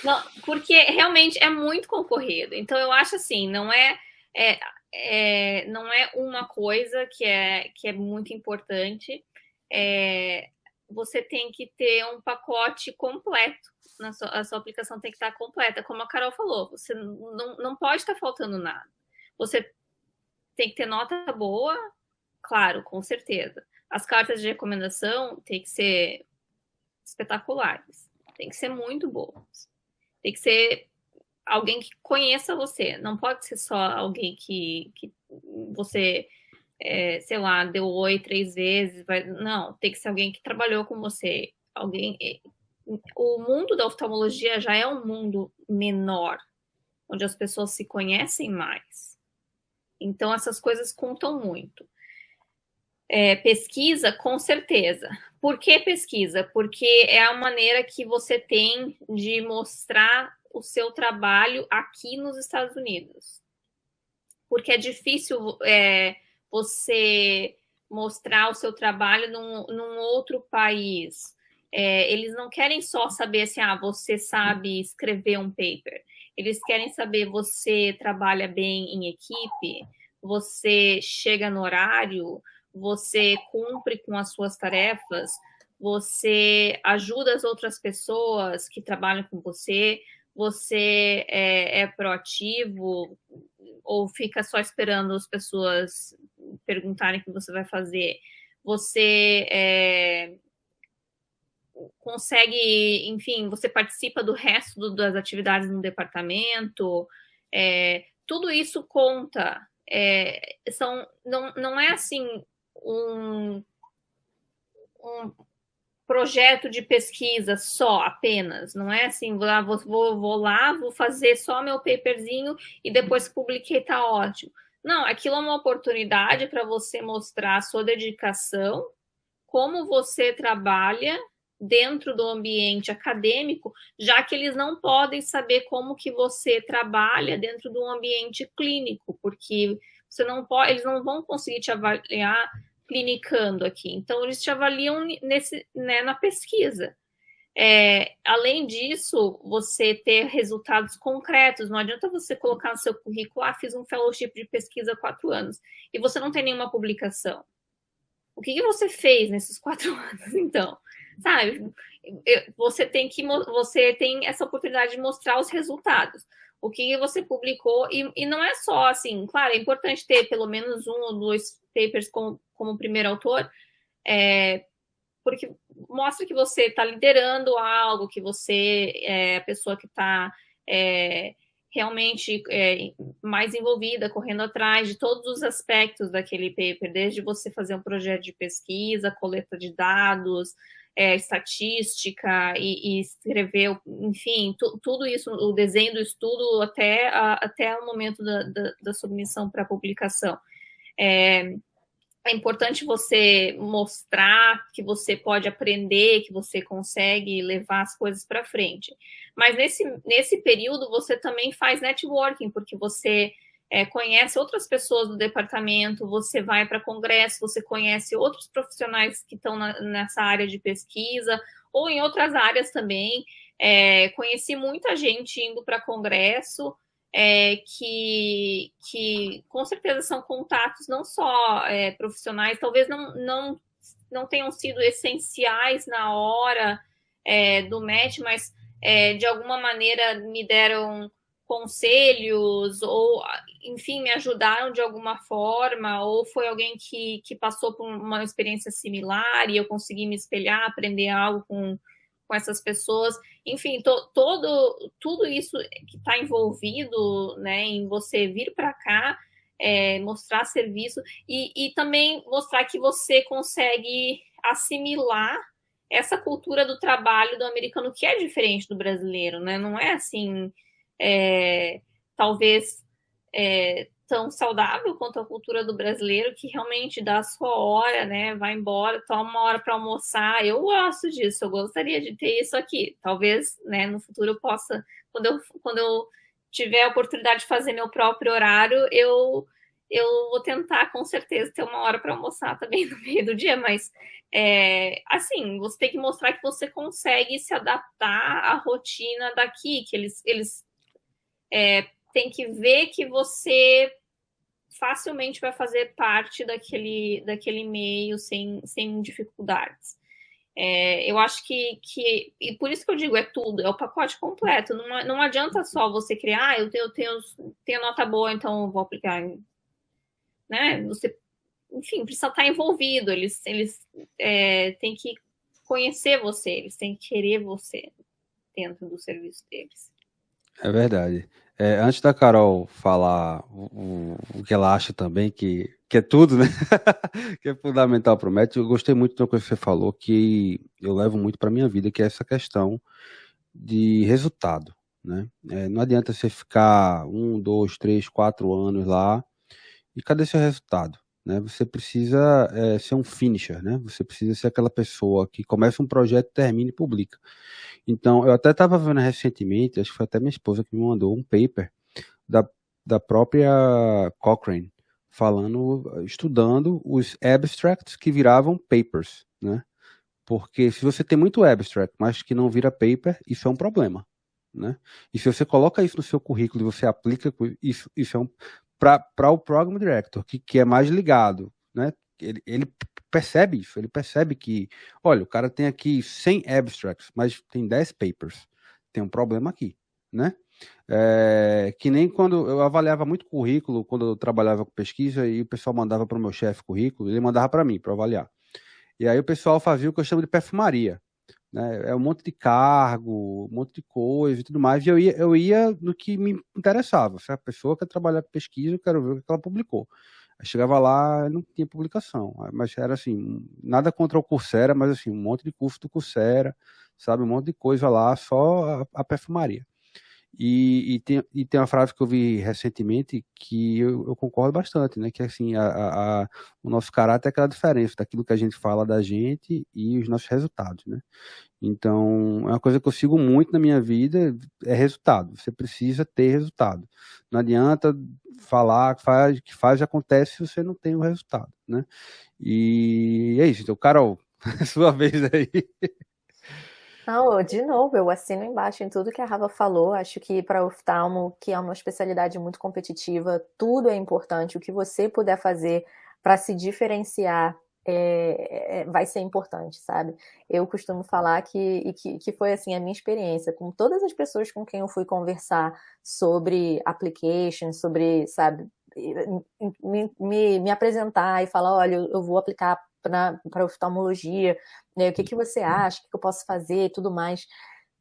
Não, porque realmente é muito concorrido. Então, eu acho assim, não é uma coisa que é muito importante. Você tem que ter um pacote completo. A sua aplicação tem que estar completa. Como a Carol falou, você não pode estar faltando nada. Você tem que ter nota boa, claro, com certeza. As cartas de recomendação tem que ser espetaculares. Tem que ser muito boas. Tem que ser alguém que conheça você. Não pode ser só alguém que você, sei lá, deu oi 3 vezes. Não, tem que ser alguém que trabalhou com você. O mundo da oftalmologia já é um mundo menor, onde as pessoas se conhecem mais. Então, essas coisas contam muito. Pesquisa, com certeza. Por que pesquisa? Porque é a maneira que você tem de mostrar o seu trabalho aqui nos Estados Unidos. Porque é difícil você mostrar o seu trabalho num outro país. Eles não querem só saber assim, você sabe escrever um paper. Eles querem saber você trabalha bem em equipe, você chega no horário, você cumpre com as suas tarefas, você ajuda as outras pessoas que trabalham com você, você é proativo ou fica só esperando as pessoas perguntarem o que você vai fazer. Você consegue, enfim, você participa do resto das atividades no departamento. Tudo isso conta. Não é assim um projeto de pesquisa só, apenas. Não é assim, vou lá, vou fazer só meu paperzinho e depois que publiquei, tá ótimo. Não, aquilo é uma oportunidade para você mostrar a sua dedicação, como você trabalha dentro do ambiente acadêmico, já que eles não podem saber como que você trabalha dentro do ambiente clínico, porque eles não vão conseguir te avaliar clinicando aqui. Então, eles te avaliam na pesquisa. Além disso, você ter resultados concretos. Não adianta você colocar no seu currículo, fiz um fellowship de pesquisa há 4 anos, e você não tem nenhuma publicação. O que você fez nesses 4 anos, então? Sabe? Você tem essa oportunidade de mostrar os resultados. O que você publicou, e não é só assim, claro, é importante ter pelo menos 1 ou 2 papers como primeiro autor, porque mostra que você está liderando algo, que você é a pessoa que está realmente mais envolvida, correndo atrás de todos os aspectos daquele paper, desde você fazer um projeto de pesquisa, coleta de dados, estatística e escrever, enfim, tudo isso, o desenho do estudo até o momento da submissão para publicação. É importante você mostrar que você pode aprender, que você consegue levar as coisas para frente. Mas nesse período você também faz networking, porque você conhece outras pessoas do departamento, você vai para congresso, você conhece outros profissionais que estão nessa área de pesquisa, ou em outras áreas também. Conheci muita gente indo para congresso, que com certeza são contatos não só profissionais, talvez não tenham sido essenciais na hora do match, mas de alguma maneira me deram conselhos, ou enfim, me ajudaram de alguma forma, ou foi alguém que passou por uma experiência similar e eu consegui me espelhar, aprender algo com essas pessoas. Enfim, tudo isso que está envolvido, né, em você vir para cá, mostrar serviço e também mostrar que você consegue assimilar essa cultura do trabalho do americano, que é diferente do brasileiro, né? Não é assim, talvez tão saudável quanto a cultura do brasileiro, que realmente dá a sua hora, né? Vai embora, toma uma hora para almoçar. Eu gosto disso, eu gostaria de ter isso aqui. Talvez, né, no futuro eu possa, quando eu tiver a oportunidade de fazer meu próprio horário, eu eu vou tentar, com certeza, ter uma hora para almoçar também no meio do dia, mas, assim, você tem que mostrar que você consegue se adaptar à rotina daqui, que eles têm que ver que você facilmente vai fazer parte daquele meio sem dificuldades. Eu acho que e por isso que eu digo, é tudo, é o pacote completo. Não adianta só você criar, eu tenho nota boa, então eu vou aplicar, né? Você, enfim, precisa estar envolvido. Eles têm que conhecer você, eles têm que querer você dentro do serviço deles. É verdade. Antes da Carol falar o que ela acha também, que é tudo, né? Que é fundamental para o método, eu gostei muito de uma coisa que você falou, que eu levo muito para minha vida, que é essa questão de resultado, né? Não adianta você ficar 1, 2, 3, 4 anos lá e cadê seu resultado? Né? Você precisa ser um finisher, né? Você precisa ser aquela pessoa que começa um projeto, termina e publica. Então, eu até estava vendo recentemente, acho que foi até minha esposa que me mandou um paper da própria Cochrane, estudando os abstracts que viravam papers, né? Porque se você tem muito abstract, mas que não vira paper, isso é um problema, né? E se você coloca isso no seu currículo e você aplica isso é para o Program Director, que é mais ligado, né? Ele percebe isso, ele percebe que, olha, o cara tem aqui 100 abstracts, mas tem 10 papers, tem um problema aqui, né? Que nem quando eu avaliava muito currículo, quando eu trabalhava com pesquisa e o pessoal mandava para o meu chefe currículo, ele mandava para mim, para avaliar. E aí o pessoal fazia o que eu chamo de perfumaria, né? Um monte de cargo, um monte de coisa e tudo mais, e eu ia no que me interessava. Se a pessoa quer trabalhar com pesquisa, eu quero ver o que ela publicou. Aí chegava lá, não tinha publicação, mas era assim, nada contra o Coursera, mas assim, um monte de curso do Coursera, sabe, um monte de coisa lá, só a perfumaria. E tem uma frase que eu vi recentemente que eu concordo bastante, né? Que assim, o nosso caráter é aquela diferença daquilo que a gente fala da gente e os nossos resultados, né? Então, é uma coisa que eu sigo muito na minha vida, é resultado. Você precisa ter resultado. Não adianta falar que faz e acontece se você não tem o resultado, né? E é isso. Então, Carol, sua vez aí. Não, de novo, eu assino embaixo em tudo que a Rafa falou. Acho que para oftalmo, que é uma especialidade muito competitiva, tudo é importante. O que você puder fazer para se diferenciar vai ser importante, sabe? Eu costumo falar que foi assim a minha experiência com todas as pessoas com quem eu fui conversar sobre application, sobre, sabe, me apresentar e falar, olha, eu vou aplicar para oftalmologia, né? O que você acha, o que eu posso fazer e tudo mais.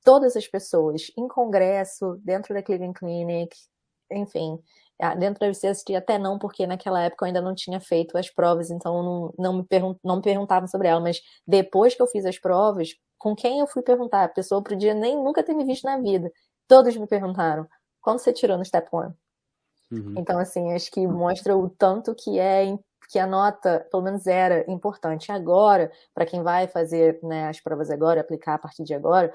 Todas as pessoas, em congresso, dentro da Cleveland Clinic, enfim, dentro da UCSD até não, porque naquela época eu ainda não tinha feito as provas, então não me perguntavam sobre ela, mas depois que eu fiz as provas, com quem eu fui perguntar? A pessoa podia nem nunca ter me visto na vida. Todos me perguntaram, quando você tirou no Step 1? Uhum. Então, assim, acho que mostra o tanto que a nota, pelo menos era importante. Agora, para quem vai fazer, né, as provas agora, aplicar a partir de agora,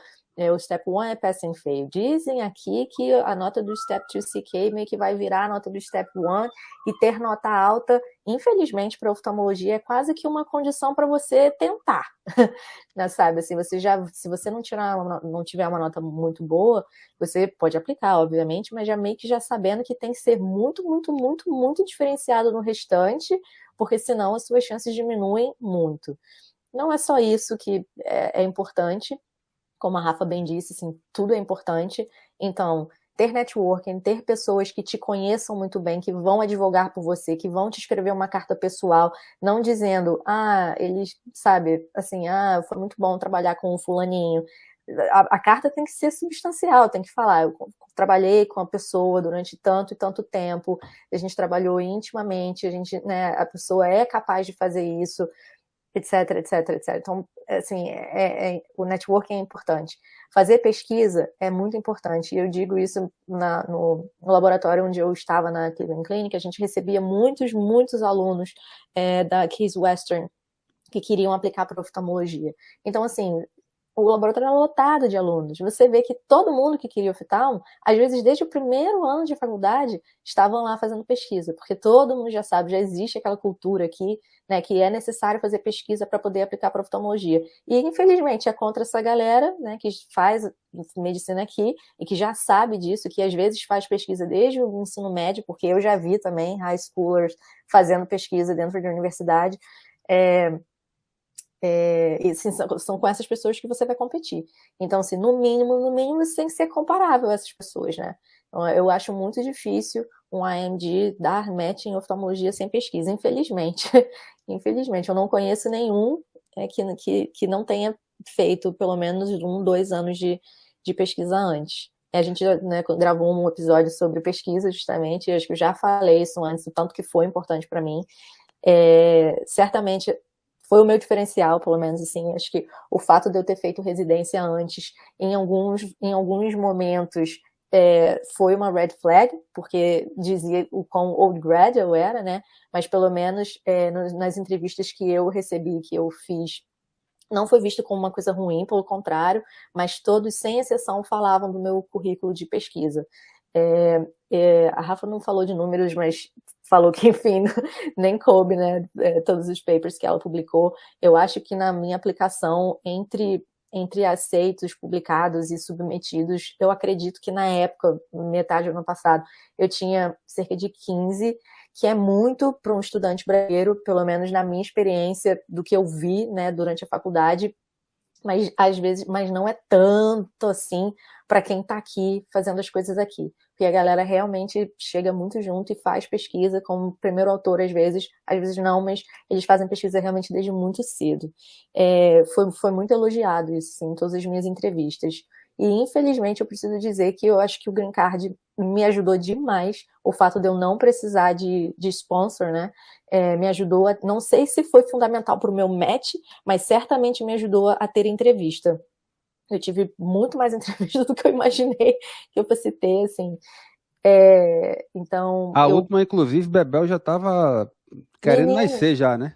o Step 1 é pass and fail. Dizem aqui que a nota do Step 2 CK meio que vai virar a nota do Step 1 e ter nota alta, infelizmente, para oftalmologia é quase que uma condição para você tentar. Né, sabe, assim, se você não tiver uma nota muito boa, você pode aplicar, obviamente, mas já meio que já sabendo que tem que ser muito, muito, muito, muito diferenciado no restante, porque senão as suas chances diminuem muito. Não é só isso que é importante, como a Rafa bem disse, assim, tudo é importante. Então, ter networking, ter pessoas que te conheçam muito bem, que vão advogar por você, que vão te escrever uma carta pessoal, não dizendo, eles, sabe, assim, foi muito bom trabalhar com o fulaninho. A carta tem que ser substancial, tem que falar, eu trabalhei com a pessoa durante tanto e tanto tempo, a gente trabalhou intimamente, né, a pessoa é capaz de fazer isso, etc, etc, etc. Então, assim, o networking é importante. Fazer pesquisa é muito importante, e eu digo isso no laboratório onde eu estava na Cleveland Clinic, a gente recebia muitos, muitos alunos da Case Western que queriam aplicar para oftalmologia. Então, assim, o laboratório era lotado de alunos. Você vê que todo mundo que queria o oftalmo, às vezes desde o primeiro ano de faculdade, estavam lá fazendo pesquisa, porque todo mundo já sabe, já existe aquela cultura aqui, né, que é necessário fazer pesquisa para poder aplicar para oftalmologia. E, infelizmente, é contra essa galera, né, que faz medicina aqui e que já sabe disso, que às vezes faz pesquisa desde o ensino médio, porque eu já vi também high schoolers fazendo pesquisa dentro da universidade. E, assim, são com essas pessoas que você vai competir. Então, assim, no mínimo, você tem que ser comparável a essas pessoas, né? Então, eu acho muito difícil um AMD dar match em oftalmologia sem pesquisa, infelizmente. Infelizmente, eu não conheço nenhum que não tenha feito pelo menos 2 anos de pesquisa antes. A gente, né, gravou um episódio sobre pesquisa, justamente, e acho que eu já falei isso antes, o tanto que foi importante para mim. Certamente foi o meu diferencial, pelo menos, assim, acho que o fato de eu ter feito residência antes, em alguns momentos, foi uma red flag, porque dizia o quão old grad eu era, né, mas pelo menos nas entrevistas que eu recebi, que eu fiz, não foi visto como uma coisa ruim, pelo contrário, mas todos, sem exceção, falavam do meu currículo de pesquisa. A Rafa não falou de números, mas falou que, enfim, nem coube, né, todos os papers que ela publicou. Eu acho que na minha aplicação, entre aceitos, publicados e submetidos, eu acredito que na época, metade do ano passado, eu tinha cerca de 15, que é muito para um estudante brasileiro, pelo menos na minha experiência, do que eu vi, né, durante a faculdade, mas às vezes, mas não é tanto assim para quem está aqui fazendo as coisas aqui, porque a galera realmente chega muito junto e faz pesquisa como primeiro autor às vezes não, mas eles fazem pesquisa realmente desde muito cedo. Foi muito elogiado isso, sim, em todas as minhas entrevistas. E infelizmente eu preciso dizer que eu acho que o Green Card me ajudou demais, o fato de eu não precisar de sponsor, né? Me ajudou, não sei se foi fundamental para o meu match, mas certamente me ajudou a ter entrevista. Eu tive muito mais entrevista do que eu imaginei que eu fosse ter, assim. Então, A última, inclusive, Bebel já estava querendo nascer já, né?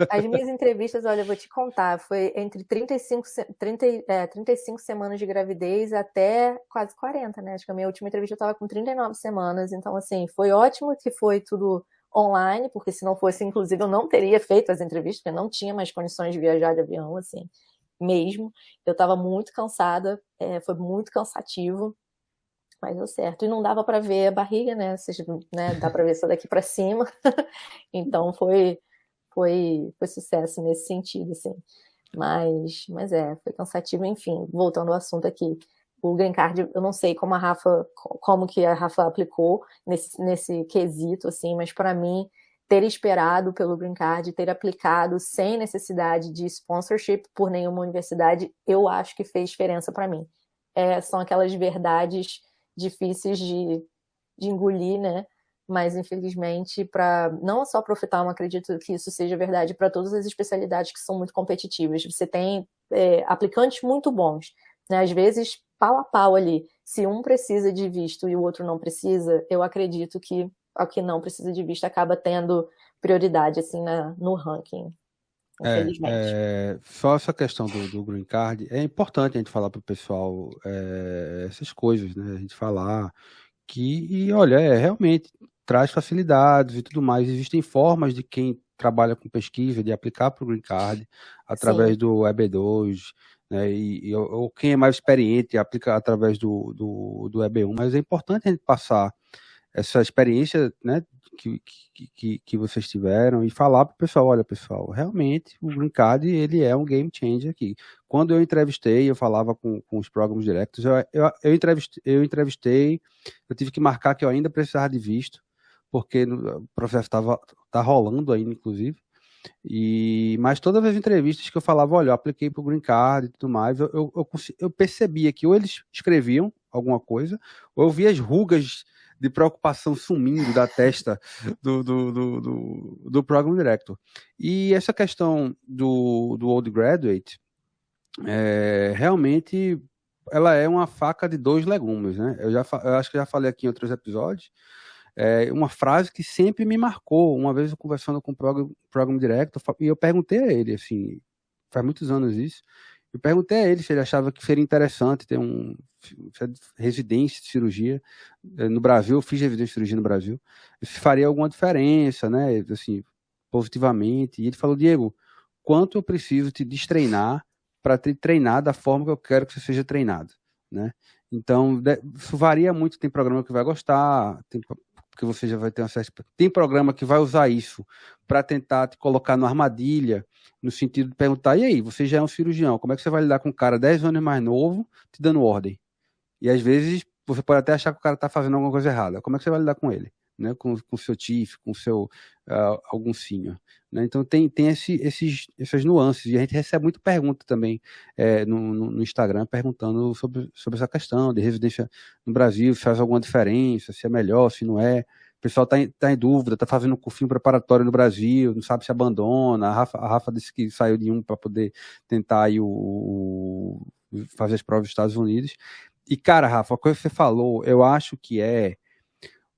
As minhas entrevistas, olha, eu vou te contar, foi entre 35 semanas de gravidez até quase 40, né? Acho que a minha última entrevista eu estava com 39 semanas, então, assim, foi ótimo que foi tudo online, porque se não fosse, inclusive, eu não teria feito as entrevistas, porque eu não tinha mais condições de viajar de avião, assim, mesmo. Eu estava muito cansada, foi muito cansativo, mas deu certo. E não dava para ver a barriga, né? Ou seja, né, dá para ver só daqui para cima. Então foi sucesso nesse sentido, assim. Mas foi cansativo, enfim. Voltando ao assunto aqui, o Green Card, eu não sei como que a Rafa aplicou nesse quesito, assim, mas para mim ter esperado pelo Green Card, ter aplicado sem necessidade de sponsorship por nenhuma universidade, eu acho que fez diferença para mim. São aquelas verdades difíceis de engolir, né? Mas, infelizmente, não só para o oftalmo, acredito que isso seja verdade para todas as especialidades que são muito competitivas. Você tem aplicantes muito bons, né? Às vezes, pau a pau ali. Se um precisa de visto e o outro não precisa, eu acredito que o que não precisa de visto acaba tendo prioridade assim, no ranking, infelizmente. Só essa questão do Green Card, é importante a gente falar para o pessoal essas coisas, né? A gente falar que, olha, realmente traz facilidades e tudo mais. Existem formas de quem trabalha com pesquisa de aplicar para o Green Card através do EB2, né? Ou quem é mais experiente aplica através do EB1, mas é importante a gente passar essa experiência, né, que vocês tiveram e falar para o pessoal, olha, pessoal, realmente o Green Card, ele é um game changer aqui. Quando eu entrevistei, eu falava com os Program Directors, eu entrevistei, eu tive que marcar que eu ainda precisava de visto, porque o processo tá rolando ainda, inclusive, mas todas as entrevistas que eu falava, olha, eu apliquei para o Green Card e tudo mais, eu percebia que ou eles escreviam alguma coisa, ou eu via as rugas de preocupação sumindo da testa do Program Director. E essa questão do Old Graduate, realmente, ela é uma faca de dois legumes, né? Eu acho que já falei aqui em outros episódios, uma frase que sempre me marcou. Uma vez eu conversando com o Program Director, e eu perguntei a ele, assim, faz muitos anos isso, Eu perguntei a ele se ele achava que seria interessante ter residência de cirurgia no Brasil. Eu fiz residência de cirurgia no Brasil. Se faria alguma diferença, né? Assim, positivamente. E ele falou, Diego, quanto eu preciso te destreinar para te treinar da forma que eu quero que você seja treinado, né? Então, isso varia muito. Tem programa que vai gostar, porque você já vai ter acesso. Tem programa que vai usar isso para tentar te colocar numa armadilha, no sentido de perguntar, e aí, você já é um cirurgião, como é que você vai lidar com um cara 10 anos mais novo, te dando ordem? E às vezes você pode até achar que o cara está fazendo alguma coisa errada. Como é que você vai lidar com ele? Né? Com o seu chief, com o seu algum senior. Né? Então tem essas nuances. E a gente recebe muita pergunta também no Instagram, perguntando sobre essa questão de residência no Brasil, se faz alguma diferença, se é melhor, se não é. O pessoal está em dúvida, está fazendo um cursinho preparatório no Brasil, não sabe se abandona. A Rafa disse que saiu de um para poder tentar aí fazer as provas dos Estados Unidos. E, cara, Rafa, a coisa que você falou, eu acho que é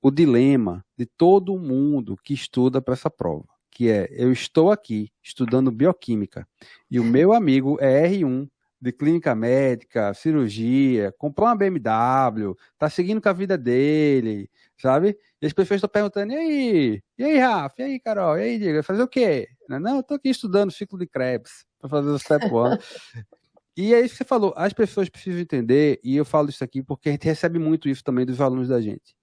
o dilema de todo mundo que estuda para essa prova, que é, eu estou aqui estudando bioquímica e o meu amigo é R1 de clínica médica, cirurgia, comprou uma BMW, tá seguindo com a vida dele, sabe? E as pessoas estão perguntando, e aí, Rafa, e aí, Carol, e aí, Diego, vai fazer o quê? Não, eu tô aqui estudando ciclo de Krebs para fazer o Step 1. E é isso que você falou, as pessoas precisam entender, e eu falo isso aqui porque a gente recebe muito isso também dos alunos da gente.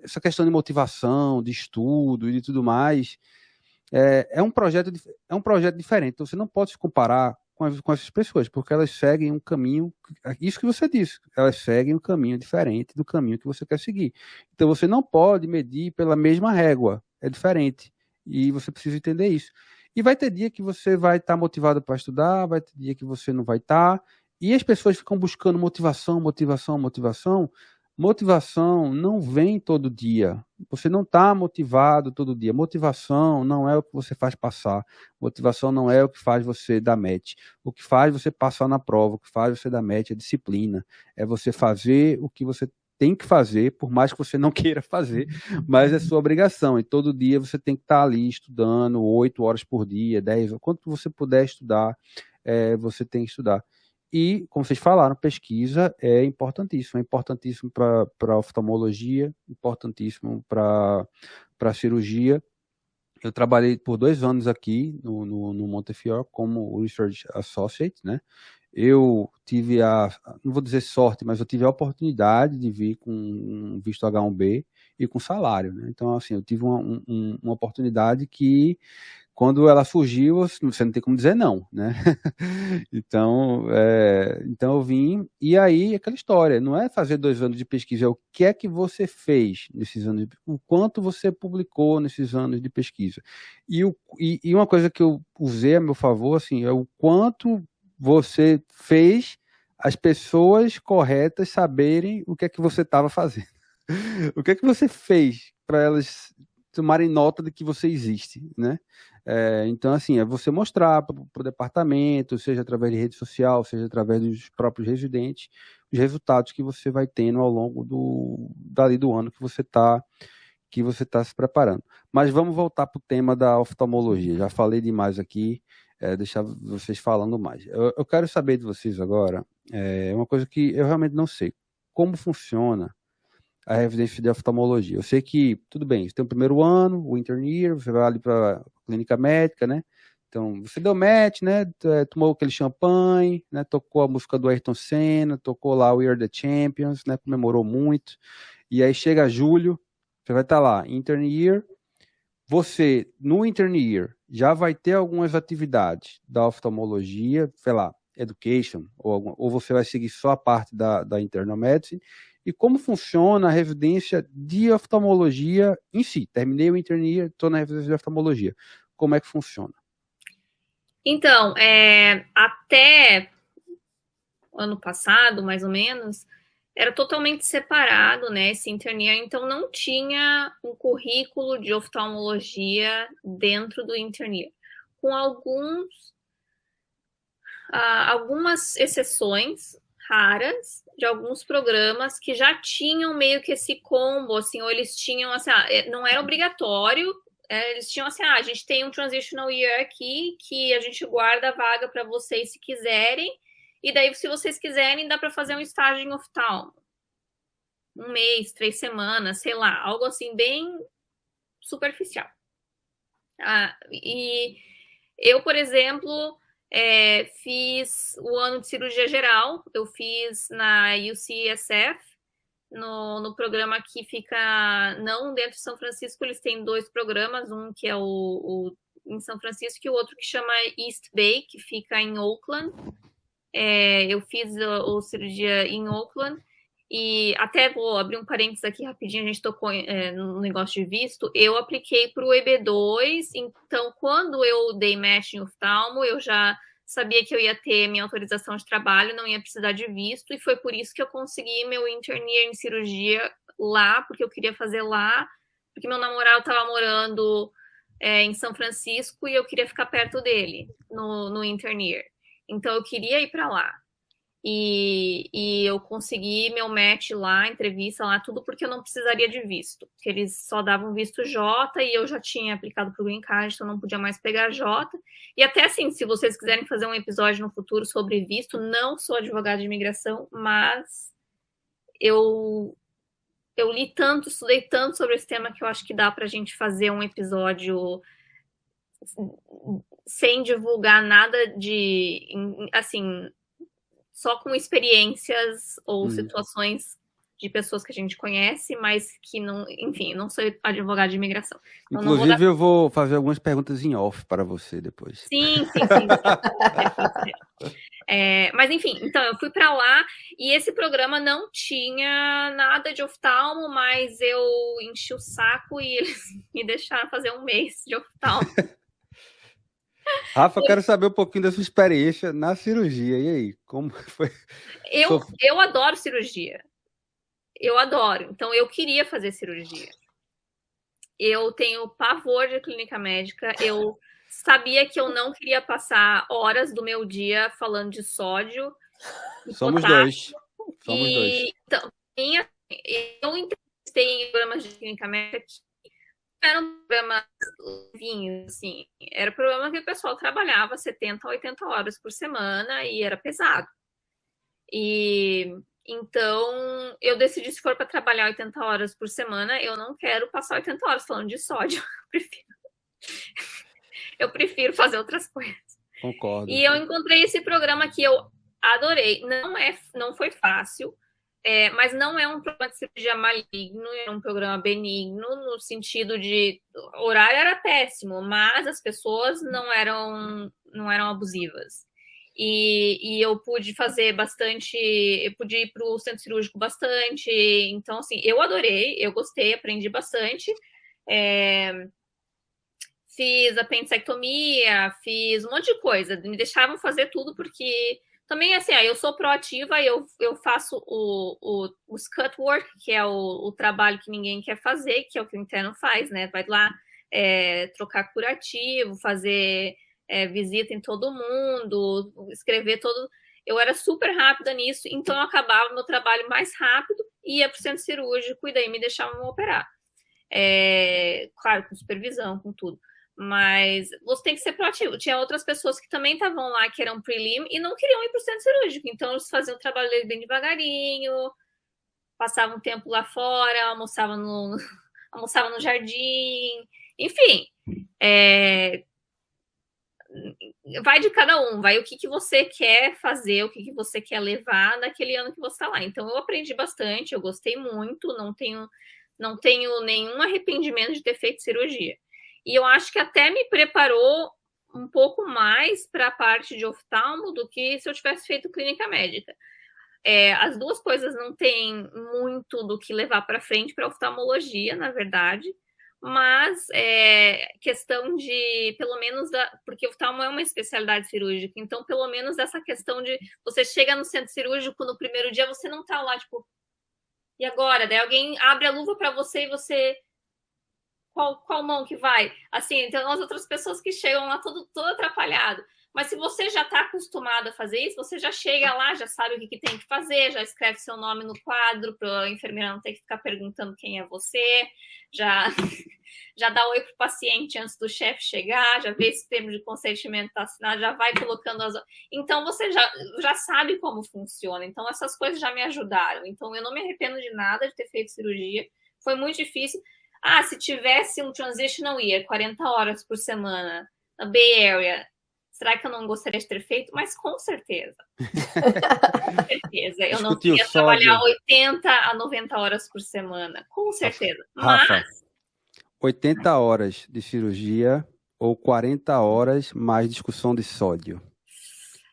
Essa questão de motivação, de estudo e de tudo mais, é um projeto diferente. Então você não pode se comparar com essas pessoas, porque elas seguem um caminho, isso que você disse, elas seguem um caminho diferente do caminho que você quer seguir. Então você não pode medir pela mesma régua, é diferente. E você precisa entender isso. E vai ter dia que você vai estar motivado para estudar, vai ter dia que você não vai estar, e as pessoas ficam buscando motivação. Motivação não vem todo dia. Você não está motivado todo dia. Motivação não é o que você faz passar. Motivação não é o que faz você dar match. O que faz você passar na prova, o que faz você dar match é disciplina. É você fazer o que você tem que fazer, por mais que você não queira fazer, mas é sua obrigação. E todo dia você tem que estar ali estudando 8 horas por dia, 10, quanto você puder estudar, você tem que estudar. E, como vocês falaram, pesquisa é importantíssimo para oftalmologia, importantíssimo para cirurgia. Eu trabalhei por 2 anos aqui no Montefiore como Research Associate, né? Eu tive não vou dizer sorte, mas eu tive a oportunidade de vir com um visto H1B e com salário, né? Então, assim, eu tive uma oportunidade que, quando ela surgiu, você não tem como dizer não, né? Então eu vim, e aí aquela história, não é fazer 2 anos de pesquisa, é o que é que você fez nesses anos, o quanto você publicou nesses anos de pesquisa. E uma coisa que eu usei a meu favor, assim, é o quanto você fez as pessoas corretas saberem o que é que você estava fazendo. O que é que você fez para elas tomarem nota de que você existe, né? Então, assim, é você mostrar para o departamento, seja através de rede social, seja através dos próprios residentes, os resultados que você vai tendo ao longo do ano que você está se preparando. Mas vamos voltar para o tema da oftalmologia. Já falei demais aqui, deixar vocês falando mais. Eu quero saber de vocês agora, uma coisa que eu realmente não sei. Como funciona a residência de oftalmologia? Eu sei que, tudo bem, você tem o primeiro ano, o intern year, você vai ali para a clínica médica, né? Então, você deu match, né? Tomou aquele champanhe, né? Tocou a música do Ayrton Senna, tocou lá o We Are The Champions, né? Comemorou muito. E aí chega julho, você vai estar lá, intern year. Você, no intern year, já vai ter algumas atividades da oftalmologia, sei lá, education, ou você vai seguir só a parte da internal medicine. E como funciona a residência de oftalmologia em si? Terminei o intern year, estou na residência de oftalmologia. Como é que funciona? Então, até ano passado, mais ou menos, era totalmente separado, né, esse intern year, então não tinha um currículo de oftalmologia dentro do intern year, com algumas exceções raras de alguns programas que já tinham meio que esse combo, assim, ou eles tinham, assim, não era obrigatório Eles tinham assim, a gente tem um transitional year aqui, que a gente guarda a vaga para vocês se quiserem, e daí, se vocês quiserem, dá para fazer um estágio em oftalmo. 1 mês, 3 semanas, sei lá, algo assim, bem superficial. E eu, por exemplo, fiz o ano de cirurgia geral, eu fiz na UCSF, no programa que fica, não dentro de São Francisco, eles têm 2 programas, um que é o em São Francisco e o outro que chama East Bay, que fica em Oakland. Eu fiz a cirurgia em Oakland, e até vou abrir um parênteses aqui rapidinho, a gente tocou no negócio de visto, eu apliquei para o EB2, então quando eu dei match em oftalmo, eu já sabia que eu ia ter minha autorização de trabalho, não ia precisar de visto, e foi por isso que eu consegui meu intern year em cirurgia lá, porque eu queria fazer lá, porque meu namorado estava morando em São Francisco e eu queria ficar perto dele no intern year. Então, eu queria ir para lá. E eu consegui meu match lá, entrevista lá, tudo porque eu não precisaria de visto. Porque eles só davam visto J e eu já tinha aplicado para o Green Card, então não podia mais pegar J. E até assim, se vocês quiserem fazer um episódio no futuro sobre visto, não sou advogada de imigração, mas eu li tanto, estudei tanto sobre esse tema que eu acho que dá para a gente fazer um episódio sem divulgar nada de, assim, só com experiências ou situações de pessoas que a gente conhece, mas que não, enfim, não sou advogada de imigração. Então, inclusive, eu vou fazer algumas perguntas em off para você depois. Sim. Mas enfim, então eu fui para lá e esse programa não tinha nada de oftalmo, mas eu enchi o saco e eles me deixaram fazer 1 mês de oftalmo. Rafa, eu quero saber um pouquinho da sua experiência na cirurgia. E aí, como foi? Eu adoro cirurgia. Eu adoro. Então, eu queria fazer cirurgia. Eu tenho pavor de clínica médica. Eu sabia que eu não queria passar horas do meu dia falando de sódio. Somos dois. Então, eu entrevistei em programas de clínica médica que eram programas levinhos, assim. Era programa que o pessoal trabalhava 70 a 80 horas por semana e era pesado. E então eu decidi, se for para trabalhar 80 horas por semana, eu não quero passar 80 horas falando de sódio. Eu prefiro fazer outras coisas. Concordo. E eu encontrei esse programa que eu adorei. Não foi fácil. Mas não é um programa de cirurgia maligno, é um programa benigno, no sentido de o horário era péssimo, mas as pessoas não eram abusivas. E eu pude fazer bastante, eu pude ir para o centro cirúrgico bastante, então assim, eu adorei, eu gostei, aprendi bastante. Fiz apendicectomia, fiz um monte de coisa, me deixavam fazer tudo porque... Também, assim, eu sou proativa e eu faço os cut work, que é o trabalho que ninguém quer fazer, que é o que o interno faz, né? Vai lá trocar curativo, fazer visita em todo mundo, escrever todo... Eu era super rápida nisso, então eu acabava meu trabalho mais rápido, ia para o centro cirúrgico e daí me deixavam operar. Claro, com supervisão, com tudo. Mas você tem que ser proativo. Tinha outras pessoas que também estavam lá, que eram prelim, e não queriam ir para o centro cirúrgico. Então, eles faziam o trabalho deles bem devagarinho, passavam um tempo lá fora, almoçavam no jardim. Enfim, vai de cada um. Vai o que você quer fazer, o que você quer levar naquele ano que você está lá. Então, eu aprendi bastante, eu gostei muito, não tenho nenhum arrependimento de ter feito cirurgia. E eu acho que até me preparou um pouco mais para a parte de oftalmo do que se eu tivesse feito clínica médica. As duas coisas não têm muito do que levar para frente para oftalmologia, na verdade, mas questão de, pelo menos, porque oftalmo é uma especialidade cirúrgica, então, pelo menos, essa questão de você chega no centro cirúrgico no primeiro dia, você não está lá, tipo, e agora? Daí alguém abre a luva para você e você... Qual mão que vai? Assim, tem as outras pessoas que chegam lá todo atrapalhado. Mas se você já está acostumado a fazer isso, você já chega lá, já sabe o que tem que fazer, já escreve seu nome no quadro para a enfermeira não ter que ficar perguntando quem é você, já já dá oi pro paciente antes do chefe chegar, já vê se o termo de consentimento está assinado, já vai colocando as... Então, você já sabe como funciona. Então, essas coisas já me ajudaram. Então, eu não me arrependo de nada de ter feito cirurgia. Foi muito difícil. Se tivesse um transitional year, 40 horas por semana, na Bay Area, será que eu não gostaria de ter feito? Mas com certeza. Com certeza. Eu não queria trabalhar 80 a 90 horas por semana. Com certeza. Rafa, 80 horas de cirurgia ou 40 horas mais discussão de sódio?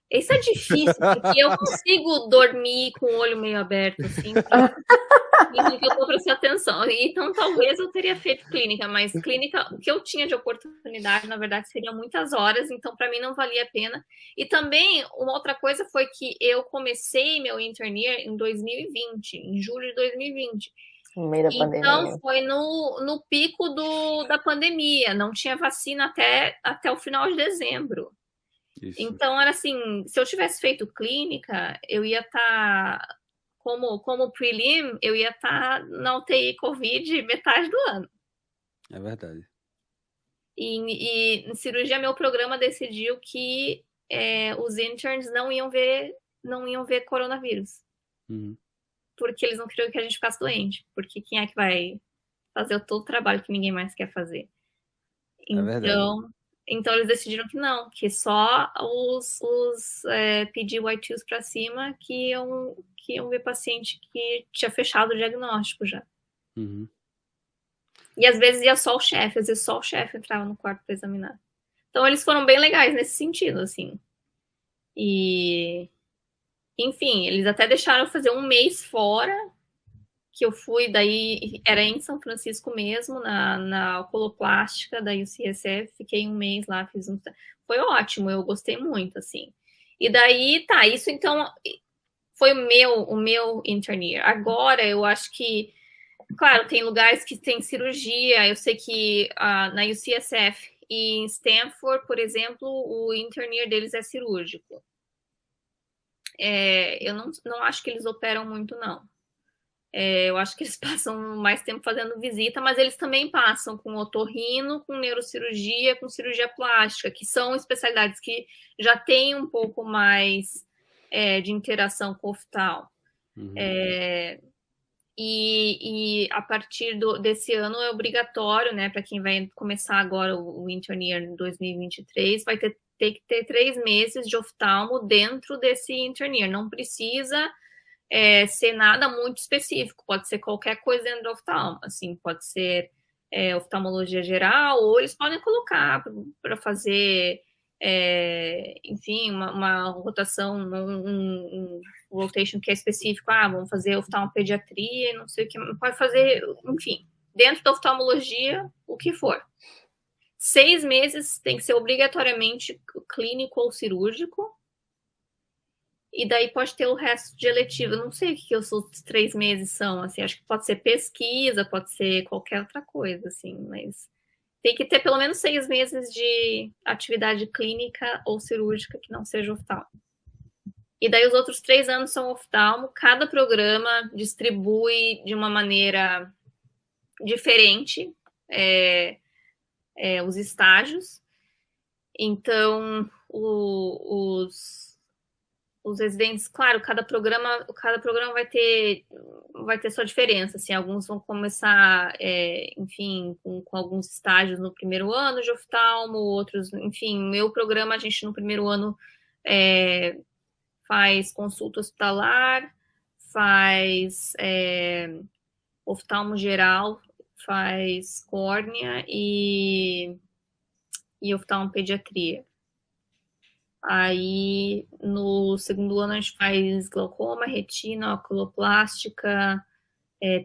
Isso é difícil, porque eu consigo dormir com o olho meio aberto, assim, que eu vou prestar atenção. Então, talvez eu teria feito clínica, mas clínica, o que eu tinha de oportunidade, na verdade, seria muitas horas, então, para mim, não valia a pena. E também, uma outra coisa foi que eu comecei meu intern year em 2020, em julho de 2020. No meio da pandemia. Então, foi no pico da pandemia, não tinha vacina até o final de dezembro. Isso. Então, era assim, se eu tivesse feito clínica, eu ia estar, como prelim, eu ia estar na UTI Covid metade do ano. É verdade. E em cirurgia, meu programa decidiu que os interns não iam ver coronavírus. Uhum. Porque eles não queriam que a gente ficasse doente. Porque quem é que vai fazer todo o trabalho que ninguém mais quer fazer? Então eles decidiram que não, que só os PGY2s para cima que iam ver paciente que tinha fechado o diagnóstico já. Uhum. E às vezes ia só o chefe, às vezes só o chefe entrava no quarto para examinar. Então eles foram bem legais nesse sentido, assim. E, enfim, eles até deixaram eu fazer um mês fora, que eu fui, daí era em São Francisco mesmo, na oculoplástica da UCSF, fiquei um mês lá, foi ótimo, eu gostei muito, assim. E daí, isso então foi o meu intern year. Agora, eu acho que, claro, tem lugares que tem cirurgia, eu sei que na UCSF e em Stanford, por exemplo, o intern year deles é cirúrgico. Eu não acho que eles operam muito, não. Eu acho que eles passam mais tempo fazendo visita, mas eles também passam com otorrino, com neurocirurgia, com cirurgia plástica, que são especialidades que já têm um pouco mais de interação com o oftalmo. Uhum. E a partir desse ano é obrigatório, né, para quem vai começar agora o intern year em 2023, vai ter que ter 3 meses de oftalmo dentro desse intern year. Não precisa ser nada muito específico, pode ser qualquer coisa dentro do oftalmo, assim, pode ser oftalmologia geral, ou eles podem colocar para fazer, enfim, uma rotação, um rotation que é específico, vamos fazer oftalmopediatria, não sei o que, pode fazer, enfim, dentro da oftalmologia, o que for. 6 meses tem que ser obrigatoriamente clínico ou cirúrgico, e daí pode ter o resto de eletivo. Eu não sei o que os outros 3 meses são, assim, acho que pode ser pesquisa, pode ser qualquer outra coisa, assim, mas tem que ter pelo menos 6 meses de atividade clínica ou cirúrgica que não seja oftalmo. E daí os outros 3 anos são oftalmo, cada programa distribui de uma maneira diferente os estágios. Então, os residentes, claro, cada programa vai ter sua diferença, assim, alguns vão começar, enfim, com alguns estágios no primeiro ano de oftalmo, outros, enfim, meu programa, a gente no primeiro ano faz consulta hospitalar, faz oftalmo geral, faz córnea e oftalmopediatria. Aí, no segundo ano, a gente faz glaucoma, retina, oculoplástica,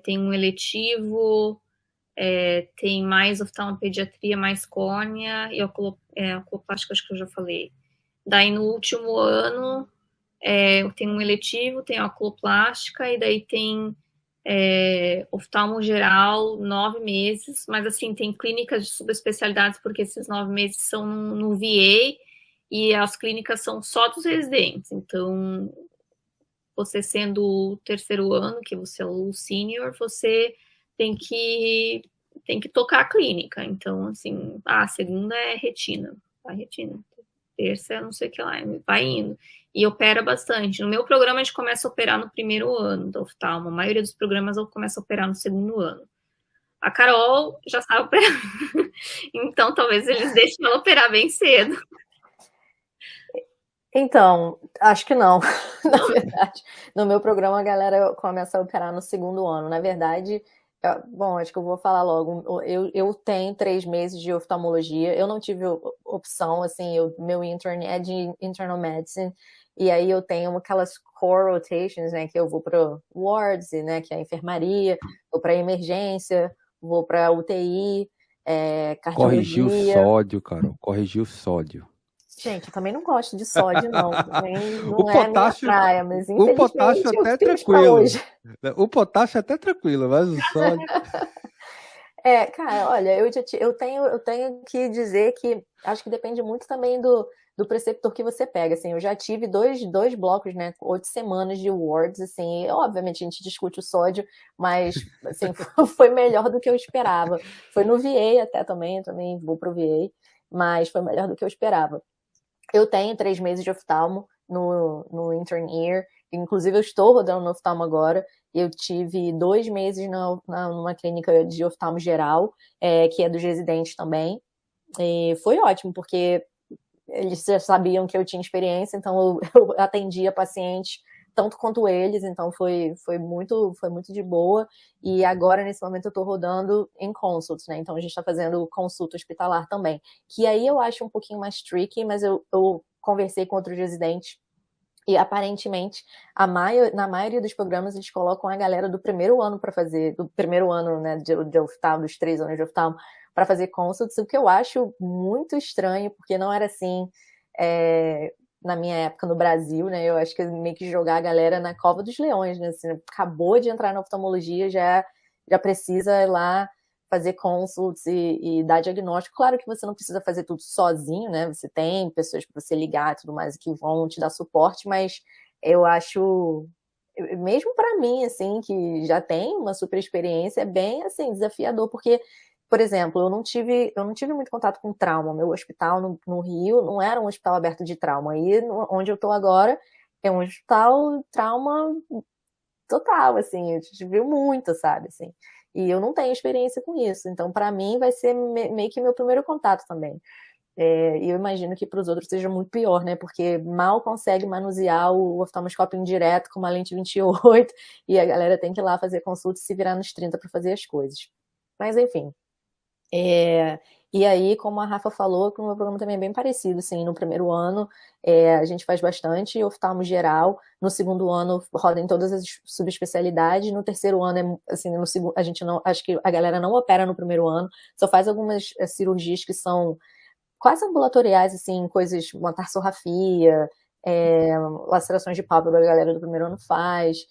tem um eletivo, tem mais oftalmopediatria, mais córnea, e oculoplástica, acho que eu já falei. Daí, no último ano, tem um eletivo, tem oculoplástica, e daí tem oftalmo geral, 9 meses, mas, assim, tem clínicas de subespecialidades, porque esses 9 meses são no VA, e as clínicas são só dos residentes. Então, você sendo o terceiro ano, que você é o senior, você tem que tem que tocar a clínica. Então, assim, segunda é retina, vai retina. Terça é não sei o que lá, vai indo. E opera bastante. No meu programa, a gente começa a operar no primeiro ano do oftalmo. A maioria dos programas eu começo a operar no segundo ano. A Carol já sabe operar. Então, talvez eles deixem ela operar bem cedo. Então, acho que não, na verdade. No meu programa, a galera começa a operar no segundo ano. Na verdade, bom, acho que eu vou falar logo. Eu tenho 3 meses de oftalmologia. Eu não tive opção, assim, meu intern é de internal medicine. E aí eu tenho aquelas core rotations, né, que eu vou para wards, né, que é a enfermaria, vou para emergência, vou para UTI, cardiologia. Corrigir o sódio, Carol, corrigir o sódio. Gente, eu também não gosto de sódio, não. Também não O é potássio, minha praia, mas o infelizmente potássio eu até é fiz pra tranquilo. hoje. O potássio é até tranquilo, mas o sódio... Cara, olha, eu tenho que dizer que acho que depende muito também do preceptor que você pega, assim, eu já tive dois blocos, né, 8 semanas de wards, assim, obviamente a gente discute o sódio, mas, assim, foi melhor do que eu esperava. Foi no VA até também, eu também vou pro VA, mas foi melhor do que eu esperava. Eu tenho 3 meses de oftalmo no intern year, inclusive eu estou rodando no oftalmo agora. Eu tive 2 meses numa clínica de oftalmo geral, que é dos residentes também, e foi ótimo, porque eles já sabiam que eu tinha experiência, então eu atendia pacientes tanto quanto eles, então foi muito de boa. E agora, nesse momento, eu estou rodando em consults, né? Então a gente está fazendo consulta hospitalar também, que aí eu acho um pouquinho mais tricky, mas eu conversei com outros residentes e aparentemente na maioria dos programas eles colocam a galera do primeiro ano para fazer, do primeiro ano, né, de oftalmo, dos 3 anos de oftalmo, para fazer consults, o que eu acho muito estranho, porque não era assim na minha época no Brasil, né? Eu acho que meio que jogar a galera na cova dos leões, né? Assim, acabou de entrar na oftalmologia, já precisa ir lá fazer consults e dar diagnóstico. Claro que você não precisa fazer tudo sozinho, né? Você tem pessoas para você ligar e tudo mais que vão te dar suporte, mas eu acho, mesmo para mim, assim, que já tem uma super experiência, é bem, assim, desafiador, porque, por exemplo, eu não tive muito contato com trauma. Meu hospital no Rio não era um hospital aberto de trauma. E onde eu tô agora é um hospital trauma total, assim, a gente viu muito, sabe, assim. E eu não tenho experiência com isso, então para mim vai ser meio que meu primeiro contato também. E eu imagino que para os outros seja muito pior, né, porque mal consegue manusear o oftalmoscópio indireto com uma lente 28 e a galera tem que ir lá fazer consulta e se virar nos 30 para fazer as coisas. Mas enfim. E aí, como a Rafa falou, que o meu programa também é bem parecido, assim, no primeiro ano a gente faz bastante oftalmo geral, no segundo ano roda em todas as subespecialidades, no terceiro ano, assim, no segundo, a gente não, acho que a galera não opera no primeiro ano, só faz algumas cirurgias que são quase ambulatoriais, assim, coisas, uma tarsorrafia, lacerações de pálpebra a galera do primeiro ano faz,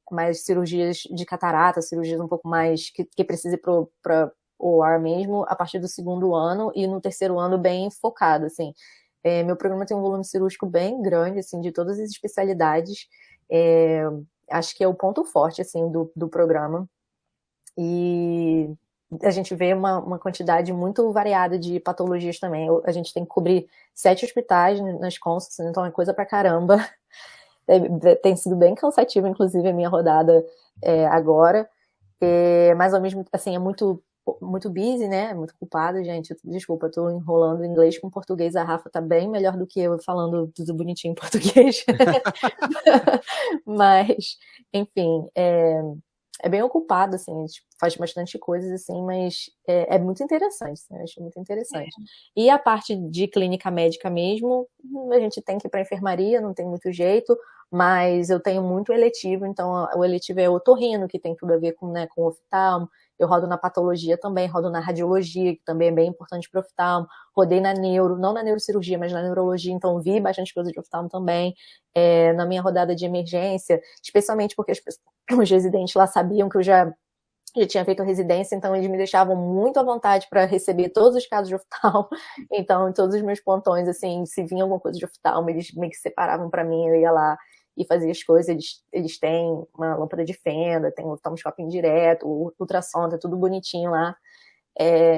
mais cirurgias de catarata, cirurgias um pouco mais que precisa ir para OR mesmo, a partir do segundo ano, e no terceiro ano bem focado, assim. Meu programa tem um volume cirúrgico bem grande, assim, de todas as especialidades. Acho que é o ponto forte, assim, do programa. E a gente vê uma quantidade muito variada de patologias também. A gente tem que cobrir 7 hospitais nas consultas, então é coisa pra caramba. Tem sido bem cansativo, inclusive, a minha rodada agora. Mas ao mesmo assim, é muito busy, né? Muito ocupado, gente. Desculpa, eu tô enrolando inglês com português. A Rafa tá bem melhor do que eu falando tudo bonitinho em português. Mas, enfim, é bem ocupado, assim, a gente faz bastante coisas, assim, mas é muito interessante, assim, eu acho muito interessante. E a parte de clínica médica mesmo, a gente tem que ir para enfermaria, não tem muito jeito, mas eu tenho muito eletivo, então o eletivo é otorrino, que tem tudo a ver com, né, com oftalmo. Eu rodo na patologia também, rodo na radiologia, que também é bem importante para oftalmo. Rodei na neuro, não na neurocirurgia, mas na neurologia, então vi bastante coisa de oftalmo também. Na minha rodada de emergência, especialmente porque os residentes lá sabiam que eu já tinha feito residência, então eles me deixavam muito à vontade para receber todos os casos de oftalmo. Então, em todos os meus plantões, assim, se vinha alguma coisa de oftalmo, eles meio que separavam para mim, eu ia lá e fazer as coisas. Eles têm uma lâmpada de fenda, tem um tomoscópio indireto, o ultrassom, tá tudo bonitinho lá.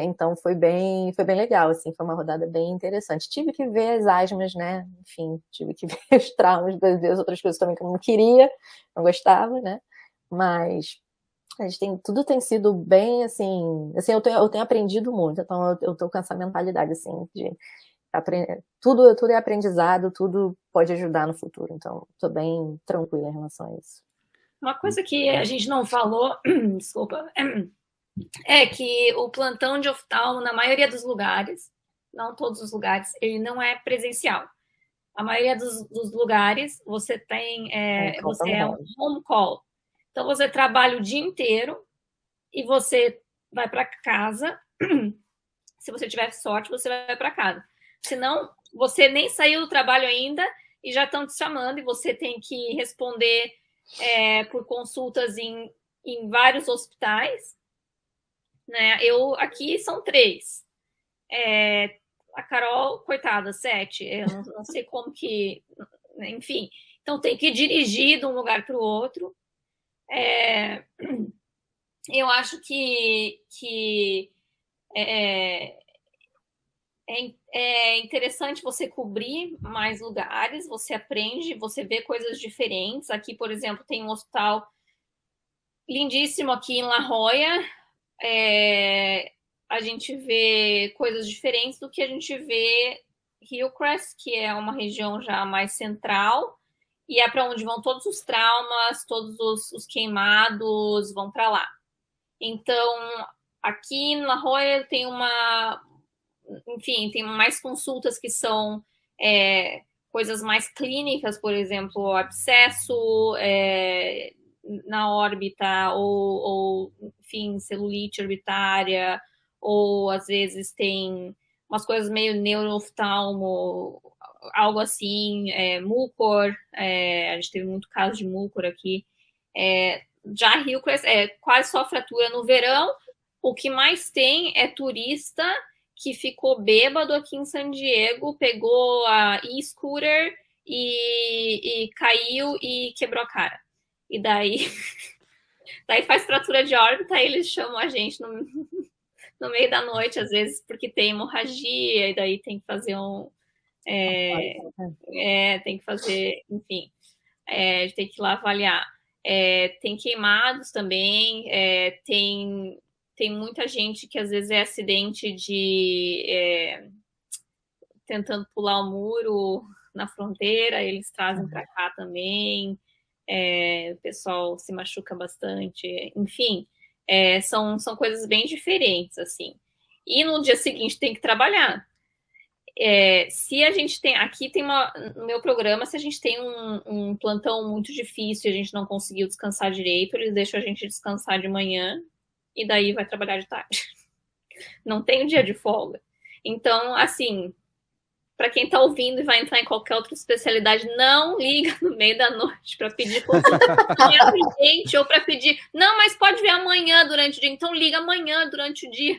Então foi bem legal, assim, foi uma rodada bem interessante. Tive que ver as asmas, né? Enfim, tive que ver os traumas, ver as outras coisas também que eu não queria, não gostava, né? Mas tudo tem sido bem, assim eu tenho aprendido muito, então eu tô com essa mentalidade, assim, de tudo é aprendizado, tudo pode ajudar no futuro, então tô bem tranquila em relação a isso. Uma coisa que a gente não falou, desculpa, é que o plantão de oftalmo, na maioria dos lugares, não todos os lugares, ele não é presencial. A maioria dos lugares, você tem, você é um home call. Então, você trabalha o dia inteiro e você vai para casa. Se você tiver sorte, você vai para casa. Senão, você nem saiu do trabalho ainda e já estão te chamando e você tem que responder por consultas em vários hospitais. Né? Aqui são 3. A Carol, coitada, 7. Eu não sei como que... Enfim, então tem que dirigir de um lugar para o outro. Eu acho que é interessante você cobrir mais lugares, você aprende, você vê coisas diferentes. Aqui, por exemplo, tem um hospital lindíssimo aqui em La Jolla. A gente vê coisas diferentes do que a gente vê Hillcrest, que é uma região já mais central, e é para onde vão todos os traumas, todos os queimados vão para lá. Então, aqui em La Jolla tem tem mais consultas que são coisas mais clínicas, por exemplo, abscesso na órbita, ou enfim, celulite orbitária, ou às vezes tem umas coisas meio neurooftalmo, algo assim, mucor, a gente teve muito caso de mucor aqui. Já Hillcrest quase só fratura no verão. O que mais tem é turista que ficou bêbado aqui em San Diego, pegou a e-scooter e caiu e quebrou a cara. E daí faz fratura de órbita e eles chamam a gente no meio da noite, às vezes, porque tem hemorragia, e daí tem que fazer tem que fazer, enfim, a gente tem que ir lá avaliar. Tem queimados também, tem muita gente que às vezes é acidente de tentando pular o muro na fronteira, eles trazem para cá também. O pessoal se machuca bastante, enfim, são coisas bem diferentes, assim. E no dia seguinte tem que trabalhar. Se a gente tem, aqui tem no meu programa, se a gente tem um plantão muito difícil e a gente não conseguiu descansar direito, eles deixam a gente descansar de manhã e daí vai trabalhar de tarde. Não tem um dia de folga. Então, assim, para quem está ouvindo e vai entrar em qualquer outra especialidade, não liga no meio da noite para pedir consulta urgente ou para pedir, não, mas pode ver amanhã durante o dia. Então liga amanhã durante o dia.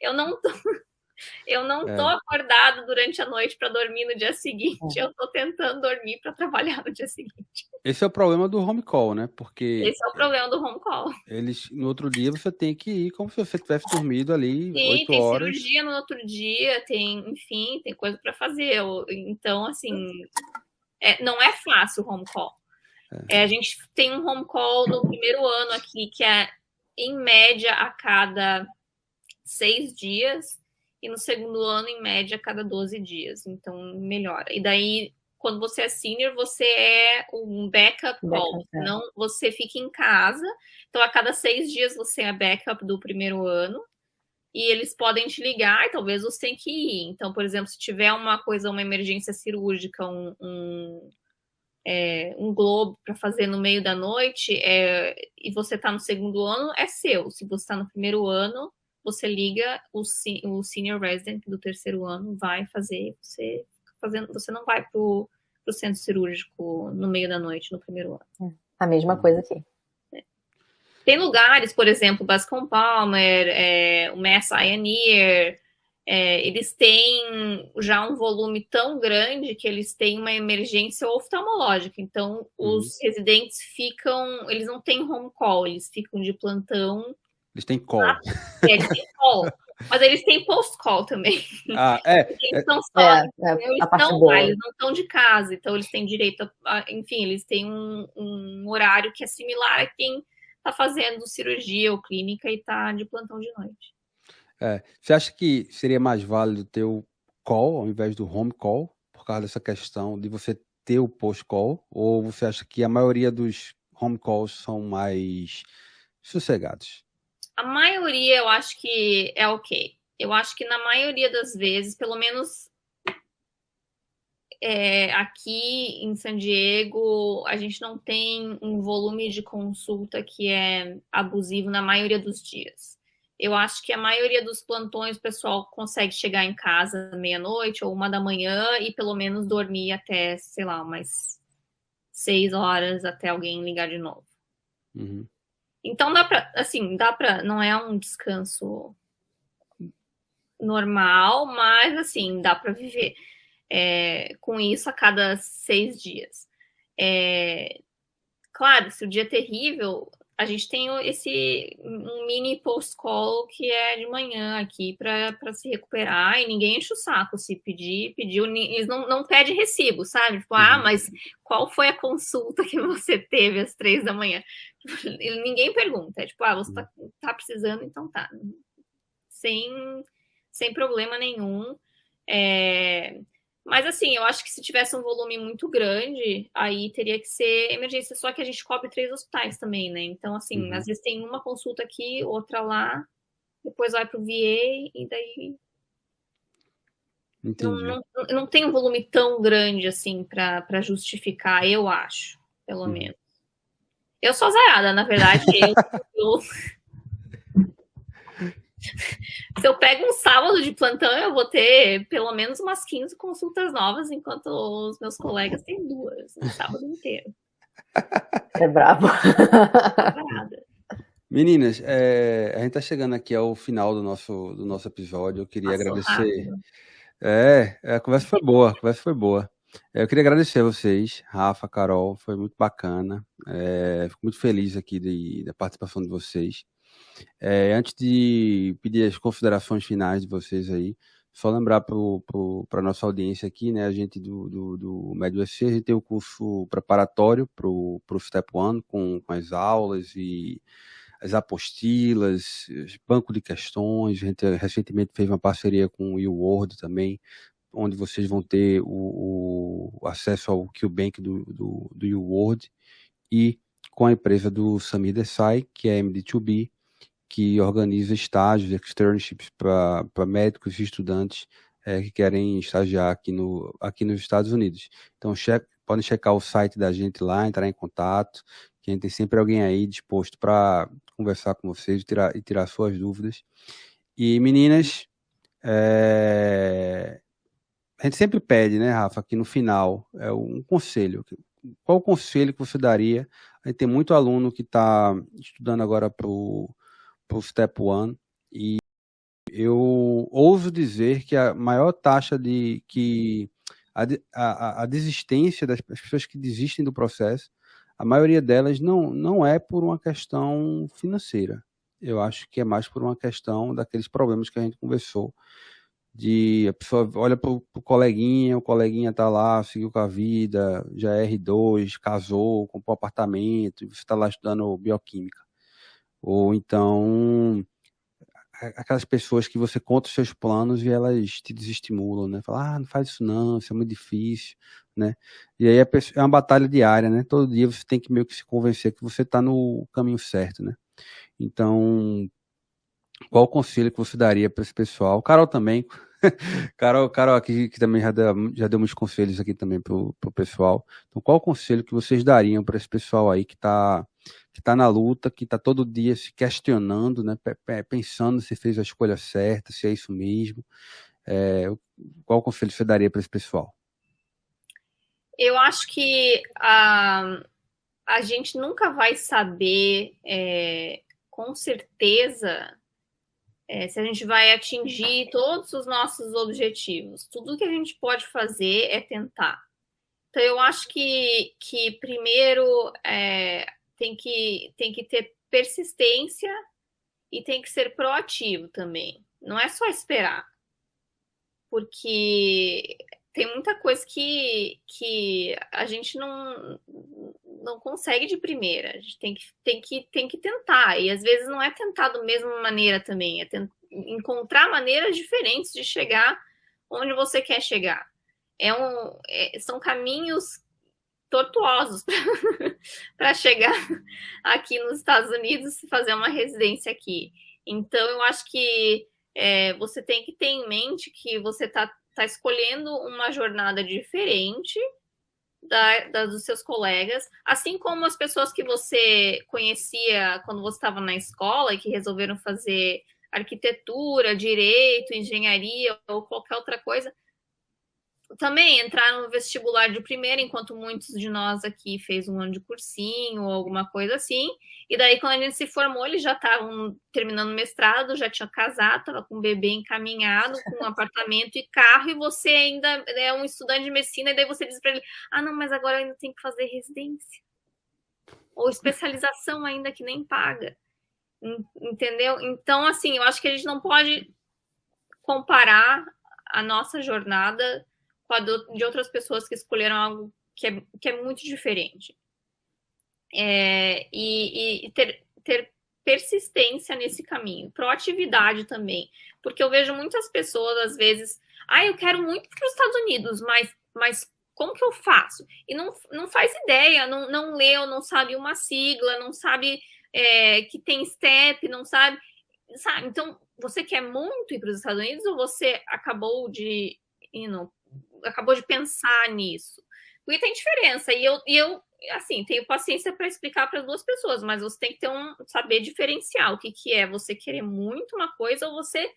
Eu não tô acordado durante a noite para dormir no dia seguinte. Eu tô tentando dormir para trabalhar no dia seguinte. Esse é o problema do home call, né? Porque esse é o problema do home call. No outro dia você tem que ir como se você tivesse dormido ali 8 horas. Tem cirurgia no outro dia, enfim, tem coisa para fazer. Então, assim, não é fácil o home call. A gente tem um home call no primeiro ano aqui, que é, em média, a cada 6 dias. E no segundo ano, em média, a cada 12 dias. Então, melhora. E daí, quando você é senior, você é um backup call. Não, você fica em casa. Então, a cada 6 dias, você é backup do primeiro ano. E eles podem te ligar e talvez você tenha que ir. Então, por exemplo, se tiver uma emergência cirúrgica, um globo para fazer no meio da noite, e você está no segundo ano, é seu. Se você está no primeiro ano, você liga o senior resident do terceiro ano, vai fazer, você não vai pro centro cirúrgico no meio da noite, no primeiro ano. A mesma coisa aqui. Tem lugares, por exemplo, Bascom Palmer, o Mass Eye and Ear, eles têm já um volume tão grande que eles têm uma emergência oftalmológica. Então, os residentes eles não têm home call, eles ficam de plantão. Eles têm call. Eles têm call, mas eles têm post-call também. Eles estão eles não estão de casa, então eles têm direito enfim, eles têm um horário que é similar a quem está fazendo cirurgia ou clínica e está de plantão de noite. Você acha que seria mais válido ter o call ao invés do home call, por causa dessa questão de você ter o post-call? Ou você acha que a maioria dos home calls são mais sossegados? A maioria eu acho que é ok. Eu acho que na maioria das vezes, pelo menos aqui em San Diego, a gente não tem um volume de consulta que é abusivo na maioria dos dias. Eu acho que a maioria dos plantões o pessoal consegue chegar em casa meia-noite ou 1h e pelo menos dormir até, sei lá, umas 6 horas até alguém ligar de novo. Uhum. Então não é um descanso normal, mas assim, dá para viver com isso a cada 6 dias. Claro, se o dia é terrível, a gente tem um mini post-call que é de manhã aqui para se recuperar e ninguém enche o saco. Se pediu, eles não pedem recibo, sabe? Tipo, mas qual foi a consulta que você teve às 3 da manhã? Ninguém pergunta. É tipo, você tá precisando, então tá. Sem problema nenhum. Mas assim, eu acho que se tivesse um volume muito grande, aí teria que ser emergência, só que a gente cobre 3 hospitais também, né? Então, assim, às vezes tem uma consulta aqui, outra lá, depois vai pro VA e daí... Não tem um volume tão grande, assim, para justificar, eu acho, pelo menos. Eu sou azarada, na verdade. Se eu pego um sábado de plantão, eu vou ter pelo menos umas 15 consultas novas, enquanto os meus colegas têm 2 no sábado inteiro. É brabo. Meninas, a gente tá chegando aqui ao final do nosso episódio. Eu queria agradecer. A conversa foi boa. Eu queria agradecer a vocês, Rafa, Carol, foi muito bacana. Fico muito feliz aqui da participação de vocês. Antes de pedir as considerações finais de vocês aí, só lembrar para a nossa audiência aqui, né, a gente do MedUSC, a gente tem o curso preparatório para o Step 1, com as aulas e as apostilas, banco de questões. A gente recentemente fez uma parceria com o UWorld também, onde vocês vão ter o acesso ao QBank do UWorld e com a empresa do Samir Desai, que é MD2B, que organiza estágios, externships para médicos e estudantes que querem estagiar aqui nos Estados Unidos. Então, podem checar o site da gente lá, entrar em contato, que a gente tem sempre alguém aí disposto para conversar com vocês e tirar suas dúvidas. E, meninas, a gente sempre pede, né, Rafa, aqui no final, um conselho. Qual o conselho que você daria? A gente tem muito aluno que está estudando agora para o Step 1, e eu ouso dizer que a maior taxa a desistência das pessoas que desistem do processo, a maioria delas não é por uma questão financeira. Eu acho que é mais por uma questão daqueles problemas que a gente conversou, de a pessoa olha para o coleguinha tá lá, seguiu com a vida, já é R2, casou, comprou apartamento, e você está lá estudando bioquímica. Ou então, aquelas pessoas que você conta os seus planos e elas te desestimulam, né? Fala, não faz isso não, isso é muito difícil, né? E aí é uma batalha diária, né? Todo dia você tem que meio que se convencer que você está no caminho certo, né? Então, qual o conselho que você daria para esse pessoal? Carol também. Carol aqui, que também já deu muitos conselhos aqui também pro pessoal. Então, qual o conselho que vocês dariam para esse pessoal aí que tá na luta, que está todo dia se questionando, né, pensando se fez a escolha certa, se é isso mesmo? Qual conselho você daria para esse pessoal? Eu acho que a gente nunca vai saber com certeza se a gente vai atingir todos os nossos objetivos. Tudo que a gente pode fazer é tentar. Então, eu acho que primeiro tem que ter persistência e tem que ser proativo também. Não é só esperar. Porque tem muita coisa que a gente não consegue de primeira. A gente tem que tentar. E às vezes não é tentar da mesma maneira também. É encontrar maneiras diferentes de chegar onde você quer chegar. São caminhos tortuosos para chegar aqui nos Estados Unidos e fazer uma residência aqui. Então, eu acho que você tem que ter em mente que você está escolhendo uma jornada diferente dos seus colegas, assim como as pessoas que você conhecia quando você estava na escola e que resolveram fazer arquitetura, direito, engenharia ou qualquer outra coisa, também entraram no vestibular de primeira, enquanto muitos de nós aqui fez um ano de cursinho ou alguma coisa assim. E daí, quando a gente se formou, eles já estavam terminando o mestrado, já tinham casado, estava com um bebê encaminhado, com um apartamento e carro, e você ainda é um estudante de medicina, e daí você diz para ele, não, mas agora eu ainda tenho que fazer residência. Ou especialização ainda que nem paga. Entendeu? Então, assim, eu acho que a gente não pode comparar a nossa jornada com a de outras pessoas que escolheram algo que é muito diferente. E ter persistência nesse caminho, proatividade também, porque eu vejo muitas pessoas, às vezes, eu quero muito para os Estados Unidos, mas como que eu faço? E não faz ideia, não leu, não sabe uma sigla, não sabe que tem STEP, não sabe? Então, você quer muito ir para os Estados Unidos ou você acabou de pensar nisso? Porque tem diferença, e eu assim, tenho paciência para explicar para as duas pessoas, mas você tem que saber diferenciar o que é você querer muito uma coisa ou você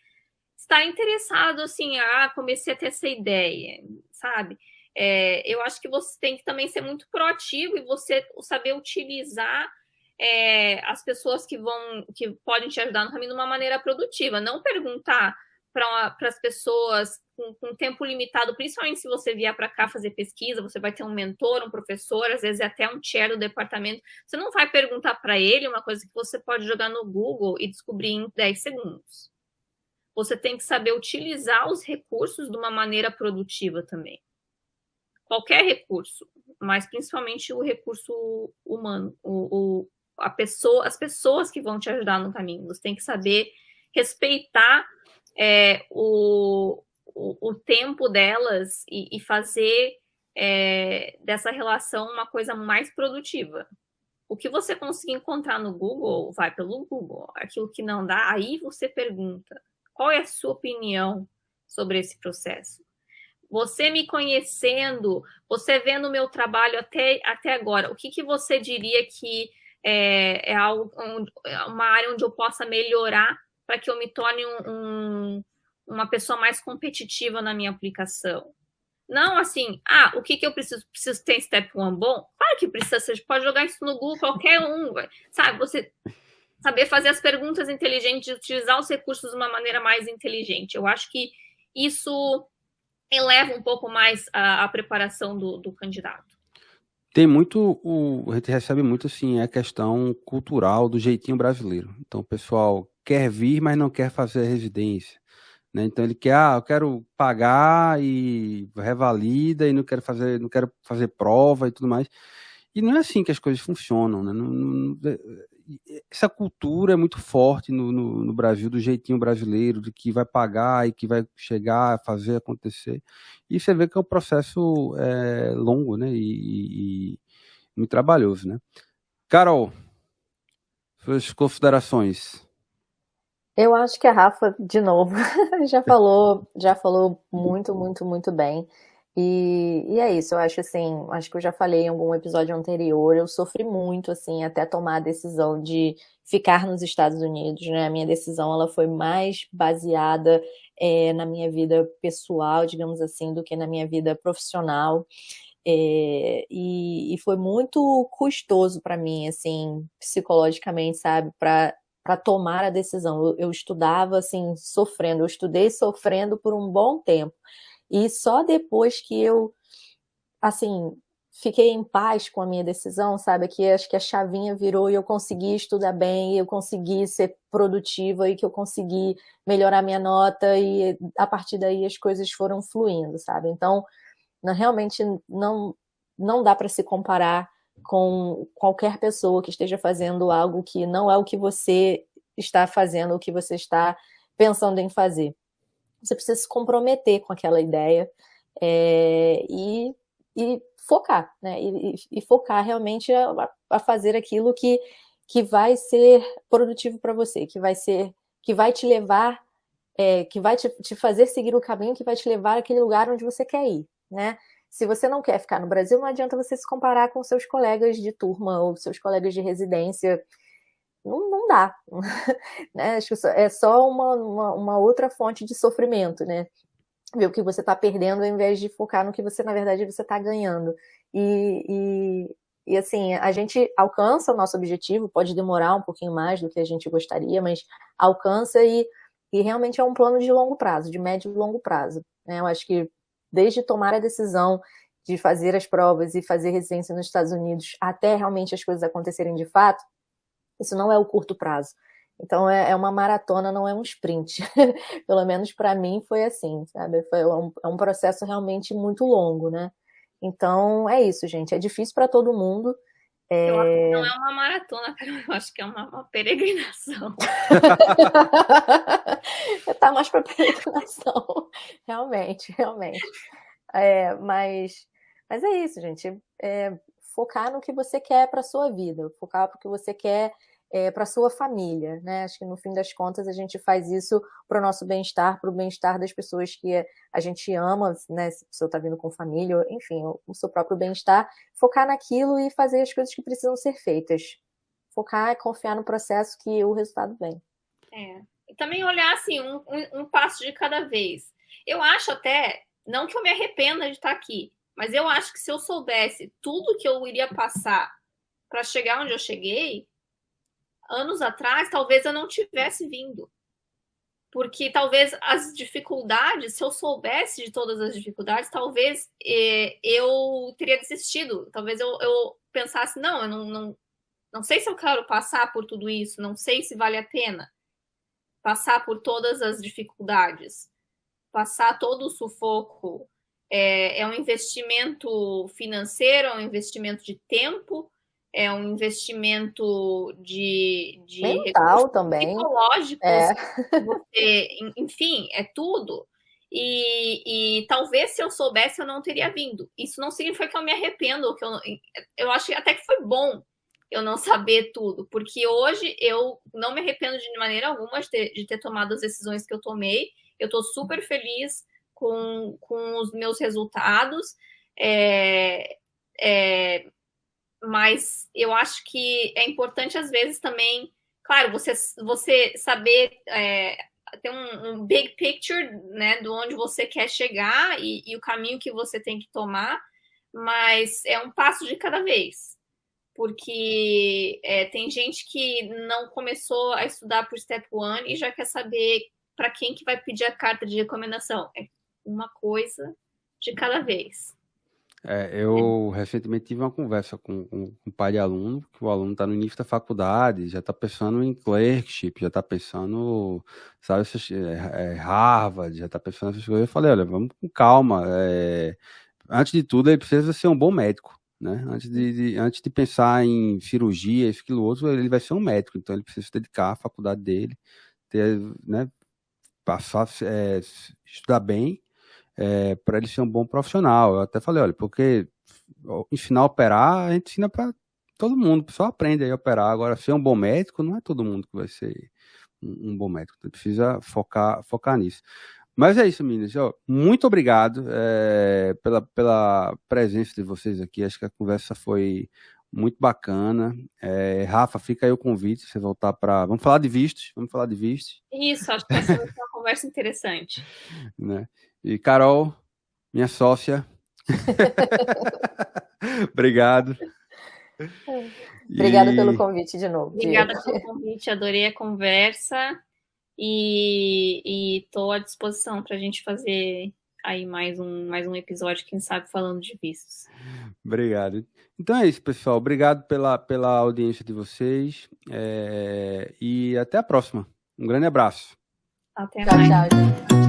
estar interessado, assim, comecei a ter essa ideia, sabe? Eu acho que você tem que também ser muito proativo e você saber utilizar as pessoas que podem te ajudar no caminho de uma maneira produtiva, não perguntar para as pessoas com tempo limitado, principalmente se você vier para cá fazer pesquisa, você vai ter um mentor, um professor, às vezes até um chair do departamento, você não vai perguntar para ele uma coisa que você pode jogar no Google e descobrir em 10 segundos. Você tem que saber utilizar os recursos de uma maneira produtiva também. Qualquer recurso, mas principalmente o recurso humano, as pessoas que vão te ajudar no caminho. Você tem que saber respeitar o tempo delas e fazer dessa relação uma coisa mais produtiva. O que você conseguir encontrar no Google, vai pelo Google. Aquilo que não dá, aí você pergunta. Qual é a sua opinião sobre esse processo? Você me conhecendo, você vendo o meu trabalho até agora, o que você diria que é uma área onde eu possa melhorar para que eu me torne uma pessoa mais competitiva na minha aplicação? Não assim, o que eu preciso? Preciso ter Step 1 bom? Claro que precisa, você pode jogar isso no Google, qualquer um, sabe? Você saber fazer as perguntas inteligentes, utilizar os recursos de uma maneira mais inteligente. Eu acho que isso eleva um pouco mais a preparação do candidato. Tem muito, a gente recebe muito assim, a questão cultural do jeitinho brasileiro. Então o pessoal quer vir, mas não quer fazer residência, né? Então ele quer, eu quero pagar e revalida e não quero fazer prova e tudo mais. E não é assim que as coisas funcionam, né? Essa cultura é muito forte no Brasil, do jeitinho brasileiro, de que vai pagar e que vai chegar, fazer acontecer. E você vê que é um processo longo, né? E muito trabalhoso, né? Carol, suas considerações. Eu acho que a Rafa, de novo, já falou muito, muito, muito bem. E é isso, eu acho assim, acho que eu já falei em algum episódio anterior, eu sofri muito, assim, até tomar a decisão de ficar nos Estados Unidos, né? A minha decisão, ela foi mais baseada na minha vida pessoal, digamos assim, do que na minha vida profissional. E foi muito custoso para mim, assim, psicologicamente, sabe? Para para tomar a decisão. Eu estudava assim, sofrendo, eu estudei sofrendo por um bom tempo. E só depois que eu, assim, fiquei em paz com a minha decisão, sabe? Que acho que a chavinha virou e eu consegui estudar bem, eu consegui ser produtiva e que eu consegui melhorar minha nota e a partir daí as coisas foram fluindo, sabe? Então, realmente não dá para se comparar com qualquer pessoa que esteja fazendo algo que não é o que você está fazendo, o que você está pensando em fazer. Você precisa se comprometer com aquela ideia e focar, né? E focar realmente a fazer aquilo que vai ser produtivo para você, que vai te levar, que vai te fazer seguir o caminho que vai te levar àquele lugar onde você quer ir, né? Se você não quer ficar no Brasil, não adianta você se comparar com seus colegas de turma ou seus colegas de residência. Não dá. Né? Acho que é só uma outra fonte de sofrimento, né? Ver o que você está perdendo ao invés de focar no que você, na verdade, você está ganhando. E assim, a gente alcança o nosso objetivo, pode demorar um pouquinho mais do que a gente gostaria, mas alcança e realmente é um plano de longo prazo, de médio e longo prazo. Né? Eu acho que desde tomar a decisão de fazer as provas e fazer residência nos Estados Unidos até realmente as coisas acontecerem de fato, isso não é o curto prazo. Então é uma maratona, não é um sprint. Pelo menos para mim foi assim, sabe? É um processo realmente muito longo, né? Então é isso, gente. É difícil para todo mundo. Eu acho que não é uma maratona, cara. Eu acho que é uma peregrinação. Tá mais para peregrinação. Realmente. Mas é isso, gente. Focar no que você quer para sua vida, focar no que você quer para sua família, né? Acho que no fim das contas a gente faz isso para o nosso bem-estar, para o bem-estar das pessoas que a gente ama, né? Se a pessoa está vindo com família, enfim, o seu próprio bem-estar, focar naquilo e fazer as coisas que precisam ser feitas. Focar e confiar no processo que o resultado vem. E também olhar assim, um passo de cada vez. Eu acho até, não que eu me arrependa de estar aqui, mas eu acho que se eu soubesse tudo que eu iria passar para chegar onde eu cheguei, anos atrás, talvez eu não tivesse vindo. Porque talvez as dificuldades, se eu soubesse de todas as dificuldades, talvez eu teria desistido. Talvez eu pensasse, não, eu não sei se eu quero passar por tudo isso, não sei se vale a pena passar por todas as dificuldades, passar todo o sufoco. É um investimento financeiro, é um investimento de tempo, é um investimento de mental também, psicológicos, enfim, é tudo. E talvez se eu soubesse eu não teria vindo. Isso não significa que eu me arrependo, que eu acho até que foi bom eu não saber tudo, porque hoje eu não me arrependo de maneira alguma de ter tomado as decisões que eu tomei. Eu estou super feliz com os meus resultados, mas eu acho que é importante às vezes também, claro, você saber ter um big picture, né, de onde você quer chegar e o caminho que você tem que tomar, mas é um passo de cada vez, porque tem gente que não começou a estudar por Step 1 e já quer saber para quem que vai pedir a carta de recomendação. É uma coisa de cada vez. Eu recentemente tive uma conversa com um pai de aluno, que o aluno está no início da faculdade, já está pensando em clerkship, já está pensando, sabe, Harvard, já está pensando nessas coisas. Eu falei, olha, vamos com calma. Antes de tudo, ele precisa ser um bom médico, né? Antes de pensar em cirurgia, isso, aquilo outro, ele vai ser um médico, então ele precisa se dedicar à faculdade dele, né, passar, estudar bem, para ele ser um bom profissional. Eu até falei, olha, porque ensinar a operar, a gente ensina para todo mundo, o pessoal aprende a operar. Agora, ser um bom médico, não é todo mundo que vai ser um bom médico, então precisa focar nisso. Mas é isso, meninas. Muito obrigado pela presença de vocês aqui. Acho que a conversa foi muito bacana. Rafa, fica aí o convite, você voltar para... Vamos falar de vistos. Isso, acho que essa vai ser uma conversa interessante. Né? E Carol, minha sócia. Obrigado. Obrigada pelo convite de novo. Obrigada pelo convite, adorei a conversa e estou à disposição para a gente fazer aí mais um episódio, quem sabe, falando de vistos. Obrigado. Então é isso, pessoal. Obrigado pela audiência de vocês e até a próxima. Um grande abraço. Até mais. Tchau, gente.